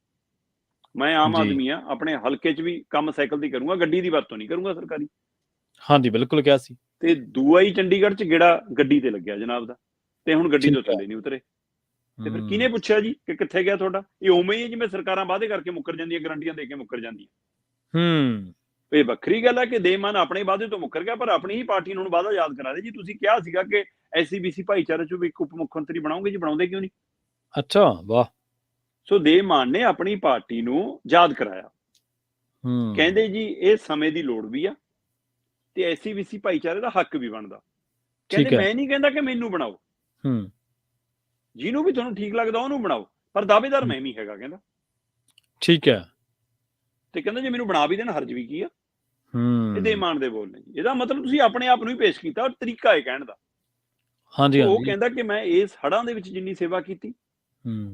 ਮੈਂ ਆਮ ਆਦਮੀ ਆ, ਆਪਣੇ ਹਲਕੇ 'ਚ ਵੀ ਕੰਮ ਸਾਈਕਲ ਤੇ ਕਰੂੰਗਾ, ਗੱਡੀ ਦੀ ਵਰਤੋਂ ਨਹੀਂ ਕਰੂੰਗਾ ਸਰਕਾਰੀ। ਹਾਂਜੀ ਬਿਲਕੁਲ ਕਿਹਾ ਸੀ। ਤੇ ਦੂਆ ਹੀ ਚੰਡੀਗੜ੍ਹ 'ਚ ਗੇੜਾ ਗੱਡੀ ਤੇ ਲੱਗਿਆ ਜਨਾਬ ਦਾ, ਤੇ ਹੁਣ ਗੱਡੀ ਤੋਂ ਥੱਲੇ ਨਹੀਂ ਉਤਰੇ। ਤੇ ਫਿਰ ਕਿਹਨੇ ਪੁੱਛਿਆ ਜੀ ਕਿ ਕਿੱਥੇ ਗਿਆ ਤੁਹਾਡਾ? ਇਹ ਉਵੇਂ ਹੀ ਜਿਵੇਂ ਸਰਕਾਰਾਂ ਵਾਅਦੇ ਕਰਕੇ ਮੁੱਕਰ ਜਾਂਦੀਆਂ, ਗਰੰਟੀਆਂ ਦੇ ਕੇ ਮੁੱਕਰ ਜਾਂਦੀਆਂ। ਇਹ ਵੱਖਰੀ ਗੱਲ ਹੈ ਕਿ ਦੇਵ ਮਾਨ ਆਪਣੇ ਵਾਅਦੇ ਤੋਂ ਮੁੱਕਰ ਗਿਆ, ਪਰ ਆਪਣੀ ਹੀ ਪਾਰਟੀ ਨੂੰ ਹੁਣ ਵਾਅਦਾ ਯਾਦ ਕਰਾ ਦੇ ਜੀ ਤੁਸੀਂ ਕਿਹਾ ਸੀਗਾ ਕਿ ਐਸਸੀਬੀਸੀ ਭਾਈਚਾਰੇ 'ਚੋਂ ਵੀ ਇੱਕ ਉਪ ਮੁੱਖ ਮੰਤਰੀ ਬਣਾਓਗੇ ਜੀ, ਬਣਾਉਂਦੇ ਕਿਉਂ ਨਹੀਂ? ਅੱਛਾ, ਵਾਹ। ਸੋ ਦੇਵ ਮਾਨ ਨੇ ਆਪਣੀ ਪਾਰਟੀ ਨੂੰ ਯਾਦ ਕਰਾਇਆ, ਕਹਿੰਦੇ ਜੀ ਇਹ ਸਮੇਂ ਦੀ ਲੋੜ ਵੀ ਆ ਤੇ ਐਸਸੀਬੀਸੀ ਭਾਈਚਾਰੇ ਦਾ ਹੱਕ ਵੀ ਬਣਦਾ। ਕਹਿੰਦੇ ਮੈਂ ਨਹੀਂ ਕਹਿੰਦਾ ਕਿ ਮੈਨੂੰ ਬਣਾਓ, ਜਿਹਨੂੰ ਵੀ ਤੁਹਾਨੂੰ ਠੀਕ ਲੱਗਦਾ ਉਹਨੂੰ ਬਣਾਓ, ਪਰ ਦਾਅਵੇਦਾਰ ਮੈਂ ਵੀ ਹੈਗਾ ਕਹਿੰਦਾ। ਠੀਕ ਹੈ। ਤੇ ਕਹਿੰਦਾ ਜੇ ਮੈਨੂੰ ਬਣਾ ਵੀ ਦੇਣ ਹਰਜ ਵੀ ਕੀ ਆ। ਇਹ ਦੇਵ ਮਾਨ ਦੇ ਬੋਲ ਨੇ ਜੀ। ਇਹਦਾ ਮਤਲਬ ਤੁਸੀਂ ਆਪਣੇ ਆਪ ਨੂੰ ਹੀ ਪੇਸ਼ ਕੀਤਾ, ਔਰ ਤਰੀਕਾ ਇਹ ਕਹਿਣ ਦਾ। ਹਾਂਜੀ, ਉਹ ਕਹਿੰਦਾ ਕਿ ਮੈਂ ਇਸ ਹੜ੍ਹਾਂ ਦੇ ਵਿੱਚ ਜਿੰਨੀ ਸੇਵਾ ਕੀਤੀ,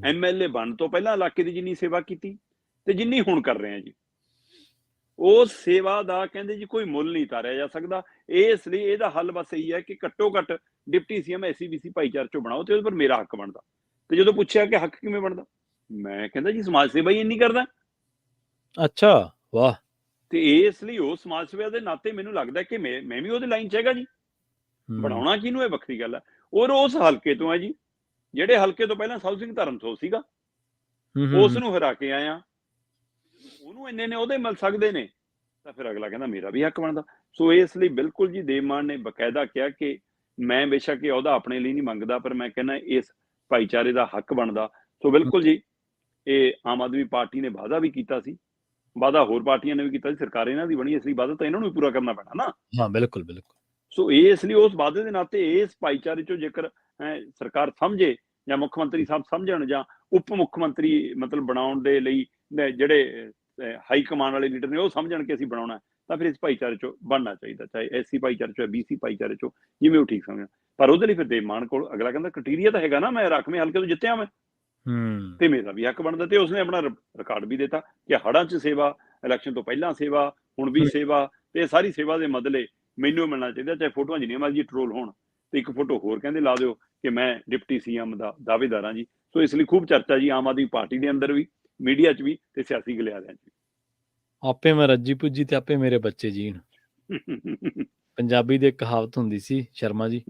ਐਮਐਲਏ ਬਣਨ ਤੋਂ ਪਹਿਲਾਂ ਇਲਾਕੇ ਦੀ ਜਿੰਨੀ ਸੇਵਾ ਕੀਤੀ ਤੇ ਜਿੰਨੀ ਹੁਣ ਕਰ ਰਹੇ ਆ ਜੀ, ਉਸ ਸੇਵਾ ਦਾ ਕਹਿੰਦੇ ਜੀ ਕੋਈ ਮੁੱਲ ਨਹੀਂ ਤਾਰਿਆ ਜਾ ਸਕਦਾ। ਇਸ ਲਈ ਇਹਦਾ ਹੱਲ ਬਸ ਇਹੀ ਹੈ ਕਿ ਘੱਟੋ ਘੱਟ ਡਿਪਟੀ ਸੀਐਮ ਐਸਸੀਬੀਸੀ ਭਾਈਚਾਰੇ ਚੋਂ ਬਣਾਓ ਤੇ ਉਹਦੇ ਪਰ ਮੇਰਾ ਹੱਕ ਬਣਦਾ। ਤੇ ਜਦੋਂ ਪੁੱਛਿਆ ਕਿ ਹੱਕ ਕਿਵੇਂ ਬਣਦਾ, ਮੈਂ ਕਹਿੰਦਾ ਜੀ ਸਮਾਜ ਸੇਵਾ ਹੀ ਇੰਨੀ ਕਰਦਾ। ਅੱਛਾ, ਵਾਹ। ਤੇ ਇਸ ਲਈ ਉਹ ਸਮਾਜ ਸੇਵਾ ਦੇ ਨਾਤੇ ਮੈਨੂੰ ਲੱਗਦਾ ਕਿ ਮੈਂ ਵੀ ਉਹਦੇ ਲਾਈਨ 'ਚ ਹੈਗਾ ਜੀ। ਬਣਾਉਣਾ ਕਿਹਨੂੰ ਇਹ ਵੱਖਰੀ ਗੱਲ ਹੈ। ਔਰ ਉਸ ਹਲਕੇ ਤੋਂ ਹੈ ਜੀ, ਜਿਹੜੇ ਹਲਕੇ ਤੋਂ ਪਹਿਲਾਂ ਸਾਧੂ ਸਿੰਘ ਧਰਮਸੋਤ ਸੀਗਾ, ਉਸ ਨੂੰ ਹਰਾ ਕੇ ਆਇਆ। ਉਹਨੂੰ ਇੰਨੇ ਨੇ ਉਹਦੇ ਮਿਲ ਸਕਦੇ ਨੇ, ਤਾਂ ਫਿਰ ਅਗਲਾ ਕਹਿੰਦਾ ਮੇਰਾ ਵੀ ਹੱਕ ਬਣਦਾ। ਸੋ ਇਸ ਲਈ ਬਿਲਕੁਲ ਜੀ ਦੇਵ ਮਾਨ ਨੇ ਬਕਾਇਦਾ ਕਿਹਾ ਕਿ ਮੈਂ ਬੇਸ਼ੱਕ ਇਹ ਉਹਦਾ ਆਪਣੇ ਲਈ ਨਹੀਂ ਮੰਗਦਾ, ਪਰ ਮੈਂ ਕਹਿੰਦਾ ਇਸ ਭਾਈਚਾਰੇ ਦਾ ਹੱਕ ਬਣਦਾ। ਸੋ ਬਿਲਕੁਲ ਜੀ, ਇਹ ਆਮ ਆਦਮੀ ਪਾਰਟੀ ਨੇ ਵਾਅਦਾ ਵੀ ਕੀਤਾ ਸੀ, ਵਾਅਦਾ ਹੋਰ ਪਾਰਟੀਆਂ ਨੇ ਵੀ ਕੀਤਾ ਸੀ, ਸਰਕਾਰ ਇਹਨਾਂ ਦੀ ਬਣੀ, ਇਸ ਲਈ ਵਾਅਦਾ ਤਾਂ ਇਹਨਾਂ ਨੂੰ ਵੀ ਪੂਰਾ ਕਰਨਾ ਪੈਣਾ ਨਾ। ਹਾਂ ਬਿਲਕੁਲ ਬਿਲਕੁਲ। ਸੋ ਇਸ ਲਈ ਉਸ ਵਾਅਦੇ ਦੇ ਨਾਤੇ ਇਸ ਭਾਈਚਾਰੇ ਚੋਂ ਜੇਕਰ ਸਰਕਾਰ ਸਮਝੇ ਜਾਂ ਮੁੱਖ ਮੰਤਰੀ ਸਾਹਿਬ ਸਮਝਣ ਜਾਂ ਉਪ ਮੁੱਖ ਮੰਤਰੀ ਮਤਲਬ ਬਣਾਉਣ ਦੇ ਲਈ ਜਿਹੜੇ ਹਾਈ ਕਮਾਂਡ ਵਾਲੇ ਲੀਡਰ ਨੇ ਉਹ ਸਮਝਣ ਕਿ ਅਸੀਂ ਬਣਾਉਣਾ, ਤਾਂ ਫਿਰ ਇਸ ਭਾਈਚਾਰੇ ਚੋਂ ਬਣਨਾ ਚਾਹੀਦਾ, ਚਾਹੇ ਐਸਸੀ ਭਾਈਚਾਰੇ ਚੋਂ, BC ਭਾਈਚਾਰੇ ਚੋਂ, ਜਿਵੇਂ ਉਹ ਠੀਕ ਸਮਝਣ। ਪਰ ਉਹਦੇ ਲਈ ਫਿਰ ਦੇਵ ਮਾਨ ਕੋਲ ਅਗਲਾ ਕਹਿੰਦਾ ਕ੍ਰਾਈਟੇਰੀਆ ਤਾਂ ਹੈਗਾ ਨਾ, ਮੈਂ ਰਾਖਵੇਂ ਹਲਕੇ ਤੋਂ ਜਿੱਤਿਆ ਮੈਂ, ਤੇ ਮੇਰਾ ਵੀ ਹੱਕ ਬਣਦਾ। ਤੇ ਉਸਨੇ ਆਪਣਾ ਰਿਕਾਰਡ ਵੀ ਦਿੱਤਾ ਕਿ ਹੜ੍ਹਾਂ 'ਚ ਸੇਵਾ, ਇਲੈਕਸ਼ਨ ਤੋਂ ਪਹਿਲਾਂ ਸੇਵਾ, ਹੁਣ ਵੀ ਸੇਵਾ, ਤੇ ਇਹ ਸਾਰੀ ਸੇਵਾ ਦੇ ਬਦਲੇ ਮੈਨੂੰ ਮਿਲਣਾ ਚਾਹੀਦਾ, ਚਾਹੇ ਫੋਟੋਆਂ ਜਿੰਨੀਆਂ ਮਰਜ਼ੀ ਟਰੋਲ ਹੋਣ। ਤੇ ਇੱਕ ਫੋਟੋ ਹੋਰ ਕਹਿੰਦੇ ਲਾ ਦਿਓ ਕਿ ਮੈਂ ਡਿਪਟੀ CM ਦਾ ਦਾਅਵੇਦਾਰ ਹਾਂ ਜੀ। ਸੋ ਇਸ ਲਈ ਖੂਬ ਚਰਚਾ ਜੀ ਆਮ ਆਦਮੀ ਪਾਰਟੀ ਦੇ ਅੰਦਰ ਵੀ, ਮੀਡੀਆ 'ਚ ਵੀ, ਤੇ ਸਿਆਸੀ ਗਲਿਆਰਿਆਂ 'ਚ ਵੀ। ਆਪੇ ਮੈਂ ਰੱਜੀ ਪੁੱਜੀ ਤੇ ਆਪੇ ਮੇਰੇ ਬੱਚੇ ਜੀਣ, ਪੰਜਾਬੀ ਦੀ ਇੱਕ ਕਹਾਵਤ ਹੁੰਦੀ ਸੀ ਸ਼ਰਮਾ ਜੀ।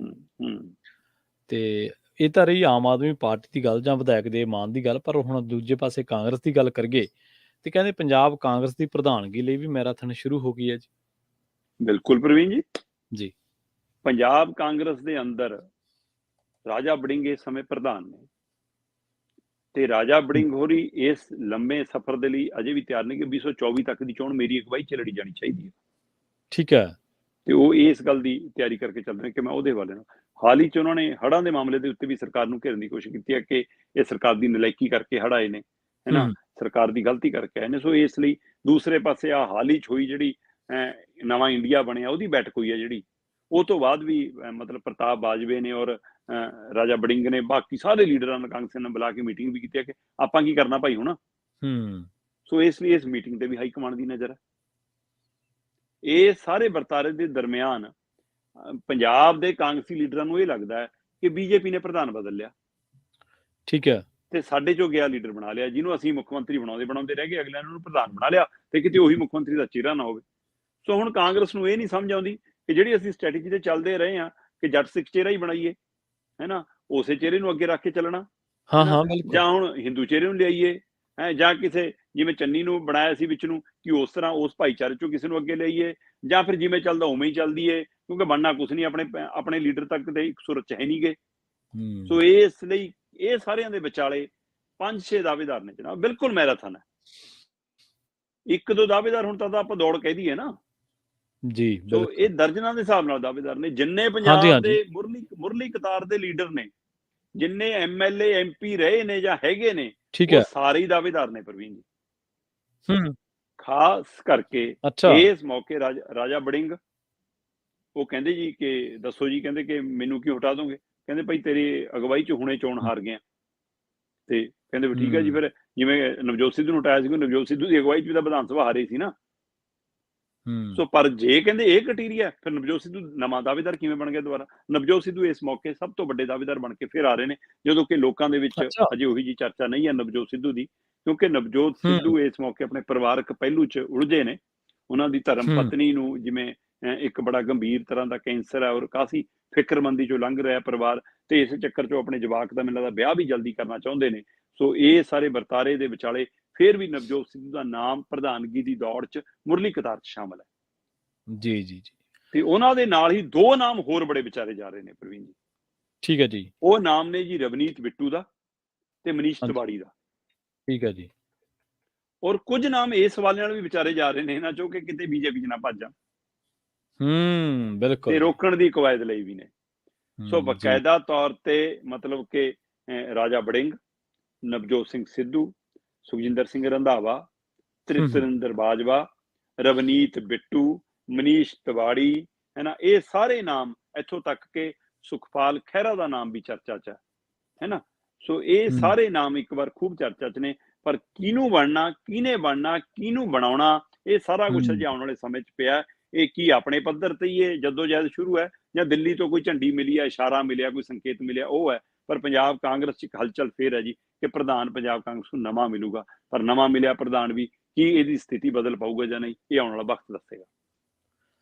ਤੇ ਇਹ ਤਾਂ ਰਹੀ ਆਮ ਆਦਮੀ ਪਾਰਟੀ ਦੀ ਗੱਲ ਜਾਂ ਵਿਧਾਇਕ ਦੇ ਮਾਨ ਦੀ ਗੱਲ, ਪਰ ਹੁਣ ਦੂਜੇ ਪਾਸੇ ਕਾਂਗਰਸ ਦੀ ਗੱਲ ਕਰੀਏ ਤੇ ਕਹਿੰਦੇ ਪੰਜਾਬ ਕਾਂਗਰਸ ਦੀ ਪ੍ਰਧਾਨਗੀ ਲਈ ਵੀ ਮੈਰਾਥਨ ਸ਼ੁਰੂ ਹੋ ਗਈ ਹੈ ਜੀ। ਬਿਲਕੁਲ ਪ੍ਰਵੀਨ ਜੀ, ਜੀ ਪੰਜਾਬ ਕਾਂਗਰਸ ਦੇ ਅੰਦਰ ਰਾਜਾ ਵੜਿੰਗ ਇਸ ਸਮੇਂ ਪ੍ਰਧਾਨ ਨੇ, ਤੇ ਰਾਜਾ ਵੜਿੰਗ ਹੋਰੀ ਇਸ ਲੰਮੇ ਸਫ਼ਰ ਦੇ ਲਈ ਅਜੇ ਵੀ ਤਿਆਰ ਨੇ ਕਿ 2024 ਤੱਕ ਦੀ ਚੋਣ ਮੇਰੀ ਅਗਵਾਈ 'ਚ ਲੜੀ ਜਾਣੀ ਚਾਹੀਦੀ ਹੈ। ਠੀਕ ਹੈ। ਤੇ ਉਹ ਇਸ ਗੱਲ ਦੀ ਤਿਆਰੀ ਕਰਕੇ ਚੱਲ ਰਹੇ ਕਿ ਮੈਂ ਉਹਦੇ ਵਾਲੇ ਨਾਲ। ਹਾਲ ਹੀ 'ਚ ਉਹਨਾਂ ਨੇ ਹੜ੍ਹਾਂ ਦੇ ਮਾਮਲੇ ਦੇ ਉੱਤੇ ਵੀ ਸਰਕਾਰ ਨੂੰ ਘੇਰਨ ਦੀ ਕੋਸ਼ਿਸ਼ ਕੀਤੀ ਹੈ ਕਿ ਇਹ ਸਰਕਾਰ ਦੀ ਨਲਾਇਕੀ ਕਰਕੇ ਹੜ੍ਹ ਆਏ ਨੇ, ਹੈ ਨਾ, ਸਰਕਾਰ ਦੀ ਗਲਤੀ ਕਰਕੇ ਆਏ ਨੇ। ਸੋ ਇਸ ਲਈ ਦੂਸਰੇ ਪਾਸੇ ਆ ਹਾਲ ਹੀ 'ਚ ਹੋਈ ਜਿਹੜੀ ਨਵਾਂ ਇੰਡੀਆ ਬਣਿਆ ਉਹਦੀ ਬੈਠਕ ਹੋਈ ਹੈ ਜਿਹੜੀ, ਉਹ ਤੋਂ ਬਾਅਦ ਵੀ ਮਤਲਬ ਪ੍ਰਤਾਪ ਬਾਜਵੇ ਨੇ ਔਰ ਰਾਜਾ ਵੜਿੰਗ ਨੇ ਬਾਕੀ ਸਾਰੇ ਲੀਡਰਾਂ ਨੂੰ ਕਾਂਗਰਸ ਨੇ ਬੁਲਾ ਕੇ ਮੀਟਿੰਗ ਵੀ ਕੀਤੀ ਹੈ ਕਿ ਆਪਾਂ ਕੀ ਕਰਨਾ ਭਾਈ ਹੁਣ। ਸੋ ਇਸ ਲਈ ਇਸ ਮੀਟਿੰਗ ਤੇ ਵੀ ਹਾਈ ਕਮਾਂਡ ਦੀ ਨਜ਼ਰ ਹੈ। ਇਹ ਸਾਰੇ ਵਰਤਾਰੇ ਦੇ ਦਰਮਿਆਨ ਪੰਜਾਬ ਦੇ ਕਾਂਗਰਸੀ ਲੀਡਰਾਂ ਨੂੰ ਇਹ ਲੱਗਦਾ ਹੈ ਕਿ BJP ਨੇ ਪ੍ਰਧਾਨ ਬਦਲ ਲਿਆ, ਠੀਕ ਹੈ, ਤੇ ਸਾਡੇ ਚੋਂ ਗਿਆ ਲੀਡਰ ਬਣਾ ਲਿਆ, ਜਿਹਨੂੰ ਅਸੀਂ ਮੁੱਖ ਮੰਤਰੀ ਬਣਾਉਂਦੇ ਰਹਿ ਗਏ, ਅਗਲਿਆਂ ਨੂੰ ਪ੍ਰਧਾਨ ਬਣਾ ਲਿਆ, ਤੇ ਕਿਤੇ ਉਹੀ ਮੁੱਖ ਮੰਤਰੀ ਦਾ ਚਿਹਰਾ ਨਾ ਹੋਵੇ। ਸੋ ਹੁਣ ਕਾਂਗਰਸ ਨੂੰ ਇਹ ਨਹੀਂ ਸਮਝ ਆਉਂਦੀ ਕਿ ਜਿਹੜੀ ਅਸੀਂ ਸਟ੍ਰੈਟੇਜੀ ਤੇ ਚੱਲਦੇ ਰਹੇ ਹਾਂ ਕਿ ਜੱਟ ਸਿੱਖ ਚਿਹਰਾ ਹੀ ਬਣਾਈਏ, ਹੈ ਨਾ, ਉਸੇ ਚਿਹਰੇ ਨੂੰ ਅੱਗੇ ਰੱਖ ਕੇ ਚੱਲਣਾ, ਜਾਂ ਹੁਣ ਹਿੰਦੂ ਚਿਹਰੇ ਨੂੰ ਲਿਆਈਏ, ਜਾਂ ਕਿਸੇ ਜਿਵੇਂ ਚੰਨੀ ਨੂੰ ਬਣਾਇਆ ਸੀ ਵਿੱਚ ਨੂੰ ਕਿ ਉਸ ਤਰ੍ਹਾਂ ਉਸ ਭਾਈਚਾਰੇ ਚੋਂ ਕਿਸੇ ਨੂੰ ਅੱਗੇ ਲਿਆਈਏ, ਜਾਂ ਫਿਰ ਜਿਵੇਂ ਚੱਲਦਾ ਉਵੇਂ ਹੀ ਚੱਲਦੀ ਏ, ਕਿਉਂਕਿ ਬਣਨਾ ਕੁਛ ਨਹੀਂ, ਆਪਣੇ ਲੀਡਰ ਤੱਕ ਤੇ ਇੱਕ ਸੁਰਤ 'ਚ ਹੈ ਨਹੀਂ ਗੇ। ਸੋ ਇਸ ਲਈ ਇਹ ਸਾਰਿਆਂ ਦੇ ਵਿਚਾਲੇ 5-6 ਦਾਅਵੇਦਾਰ ਨੇ ਜਨਾਬ, ਬਿਲਕੁਲ ਮੈਰਾਥਨ ਹੈ। 1-2 ਦਾਅਵੇਦਾਰ ਹੁਣ ਤਾਂ ਆਪਾਂ ਦੌੜ ਕਹਿ ਦਈਏ ਨਾ ਜੀ। ਸੋ ਇਹ ਦਰਜਨਾਂ ਦੇ ਹਿਸਾਬ ਨਾਲ ਦਾਅਵੇਦਾਰ ਨੇ, ਜਿੰਨੇ ਪੰਜਾਬ ਦੇ ਮੁਰਲੀ ਕਤਾਰ ਦੇ ਲੀਡਰ ਨੇ, ਜਿੰਨੇ MLA MP ਰਹੇ ਨੇ ਜਾਂ ਹੈਗੇ ਨੇ, ਉਹ ਸਾਰੇ ਹੀ ਦਾਅਵੇਦਾਰ ਨੇ ਪ੍ਰਵੀਨ ਜੀ। ਖਾਸ ਕਰਕੇ ਇਸ ਮੌਕੇ ਰਾਜਾ ਵੜਿੰਗ ਉਹ ਕਹਿੰਦੇ ਜੀ ਕਿ ਦੱਸੋ ਜੀ, ਕਹਿੰਦੇ ਕਿ ਮੈਨੂੰ ਕਿਉਂ ਹਟਾ ਦੋਗੇ, ਕਹਿੰਦੇ ਭਾਈ ਤੇਰੀ ਅਗਵਾਈ 'ਚ ਹੁਣੇ ਚੋਣ ਹਾਰ ਗਏ, ਤੇ ਕਹਿੰਦੇ ਵੀ ਠੀਕ ਹੈ ਜੀ। ਫਿਰ ਜਿਵੇਂ ਨਵਜੋਤ ਸਿੱਧੂ ਨੂੰ ਹਟਾਇਆ ਸੀ, ਨਵਜੋਤ ਸਿੱਧੂ ਦੀ ਅਗਵਾਈ 'ਚ ਵੀ ਤਾਂ ਵਿਧਾਨ ਸਭਾ ਹਾਰੇ ਸੀ ਨਾ। ਸੋ ਪਰ ਜੇ ਕਹਿੰਦੇ ਇਹ ਕ੍ਰਾਈਟੇਰੀਆ, ਫਿਰ ਨਵਜੋਤ ਸਿੱਧੂ ਨਵਾਂ ਦਾਅਵੇਦਾਰ ਕਿਵੇਂ ਬਣ ਗਿਆ ਦੁਬਾਰਾ? ਨਵਜੋਤ ਸਿੱਧੂ ਇਸ ਮੌਕੇ ਸਭ ਤੋਂ ਵੱਡੇ ਦਾਅਵੇਦਾਰ ਬਣ ਕੇ ਫਿਰ ਆ ਰਹੇ ਨੇ, ਜਦੋਂ ਕਿ ਲੋਕਾਂ ਦੇ ਵਿੱਚ ਅਜੇ ਉਹੀ ਜੀ ਚਰਚਾ ਨਹੀਂ ਹੈ ਨਵਜੋਤ ਸਿੱਧੂ ਦੀ, ਕਿਉਂਕਿ ਨਵਜੋਤ ਸਿੱਧੂ ਇਸ ਮੌਕੇ ਆਪਣੇ ਪਰਿਵਾਰਕ ਪਹਿਲੂ 'ਚ ਉਲਝੇ ਨੇ। ਉਹਨਾਂ ਦੀ ਧਰਮ ਪਤਨੀ ਨੂੰ ਜਿਵੇਂ ਇੱਕ ਬੜਾ ਗੰਭੀਰ ਤਰ੍ਹਾਂ ਦਾ ਕੈਂਸਰ ਹੈ ਔਰ ਕਾਫੀ ਫਿਕਰਮੰਦੀ 'ਚੋਂ ਲੰਘ ਰਿਹਾ ਪਰਿਵਾਰ, ਤੇ ਇਸ ਚੱਕਰ 'ਚੋਂ ਆਪਣੇ ਜਵਾਕ ਦਾ ਮੈਨੂੰ ਲੱਗਦਾ ਵਿਆਹ ਵੀ ਜਲਦੀ ਕਰਨਾ ਚਾਹੁੰਦੇ ਨੇ। ਸੋ ਇਹ ਸਾਰੇ ਵਰਤਾਰੇ ਦੇ ਵਿਚਾਲੇ ਫਿਰ ਵੀ ਨਵਜੋਤ ਸਿੱਧੂ ਦਾ ਨਾਮ ਪ੍ਰਧਾਨਗੀ ਦੀ ਦੌੜ 'ਚ ਮੁਰਲੀ ਕਤਾਰ 'ਚ ਸ਼ਾਮਲ ਹੈ। ਜੀ। ਤੇ ਉਹਨਾਂ ਦੇ ਨਾਲ ਹੀ 2 ਨਾਮ ਹੋਰ ਬੜੇ ਵਿਚਾਰੇ ਜਾ ਰਹੇ ਨੇ ਪ੍ਰਵੀਨ ਜੀ। ਠੀਕ ਹੈ ਜੀ। ਉਹ ਨਾਮ ਨੇ ਜੀ ਰਵਨੀਤ ਬਿੱਟੂ ਦਾ ਤੇ ਮਨੀਸ਼ ਤਿਵਾੜੀ ਦਾ। ਠੀਕ ਹੈ ਜੀ। ਔਰ ਕੁਝ ਨਾਮ ਇਸ ਸਵਾਲ ਨਾਲ ਵੀ ਵਿਚਾਰੇ ਜਾ ਰਹੇ ਨੇ ਇਹਨਾਂ ਚੋਂ ਕਿ ਕਿਤੇ BJP 'ਚ ਨਾ ਭੱਜ ਜਾਣ। ਬਿਲਕੁਲ। ਤੇ ਰੋਕਣ ਦੀ ਕਵਾਇਦ ਲਈ ਵੀ ਨੇ। ਸੋ ਬਕਾਇਦਾ ਤੌਰ ਤੇ ਮਤਲਬ ਕਿ ਰਾਜਾ ਵੜਿੰਗ, ਨਵਜੋਤ ਸਿੰਘ ਸਿੱਧੂ, ਸੁਖਜਿੰਦਰ ਸਿੰਘ ਰੰਧਾਵਾ, ਤ੍ਰਿਪਤਰਿੰਦਰ ਬਾਜਵਾ, ਰਵਨੀਤ ਬਿੱਟੂ, ਮਨੀਸ਼ ਤਿਵਾੜੀ, ਹੈ ਨਾ, ਇਹ ਸਾਰੇ ਨਾਮ, ਇੱਥੋਂ ਤੱਕ ਕਿ ਸੁਖਪਾਲ ਖਹਿਰਾ ਦਾ ਨਾਮ ਵੀ ਚਰਚਾ 'ਚ ਹੈ ਨਾ। ਸੋ ਇਹ ਸਾਰੇ ਨਾਮ ਇੱਕ ਵਾਰ ਖੂਬ ਚਰਚਾ 'ਚ ਨੇ, ਪਰ ਕਿਹਨੂੰ ਬਣਨਾ, ਕਿਹਨੇ ਬਣਨਾ, ਕਿਹਨੂੰ ਬਣਾਉਣਾ, ਇਹ ਸਾਰਾ ਕੁਛ ਅਜੇ ਆਉਣ ਵਾਲੇ ਸਮੇਂ 'ਚ ਪਿਆ। ਇਹ ਕੀ ਆਪਣੇ ਪੱਧਰ ਤੇ ਹੀ ਇਹ ਜਦੋਜਹਿਦ ਸ਼ੁਰੂ ਹੈ, ਜਾਂ ਦਿੱਲੀ ਤੋਂ ਕੋਈ ਝੰਡੀ ਮਿਲੀ ਹੈ, ਇਸ਼ਾਰਾ ਮਿਲਿਆ, ਕੋਈ ਸੰਕੇਤ ਮਿਲਿਆ, ਉਹ ਹੈ। ਪਰ ਪੰਜਾਬ ਕਾਂਗਰਸ 'ਚ ਇੱਕ ਹਲਚਲ ਫੇਰ ਹੈ ਜੀ ਕਿ ਪ੍ਰਧਾਨ ਪੰਜਾਬ ਕਾਂਗਰਸ ਨੂੰ ਨਵਾਂ ਮਿਲੂਗਾ, ਪਰ ਨਵਾਂ ਮਿਲਿਆ ਪ੍ਰਧਾਨ ਵੀ ਕੀ ਇਹਦੀ ਸਥਿਤੀ ਬਦਲ ਪਾਊਗਾ ਜਾਂ ਨਹੀਂ, ਇਹ ਆਉਣ ਵਾਲਾ ਵਕਤ ਦੱਸੇਗਾ।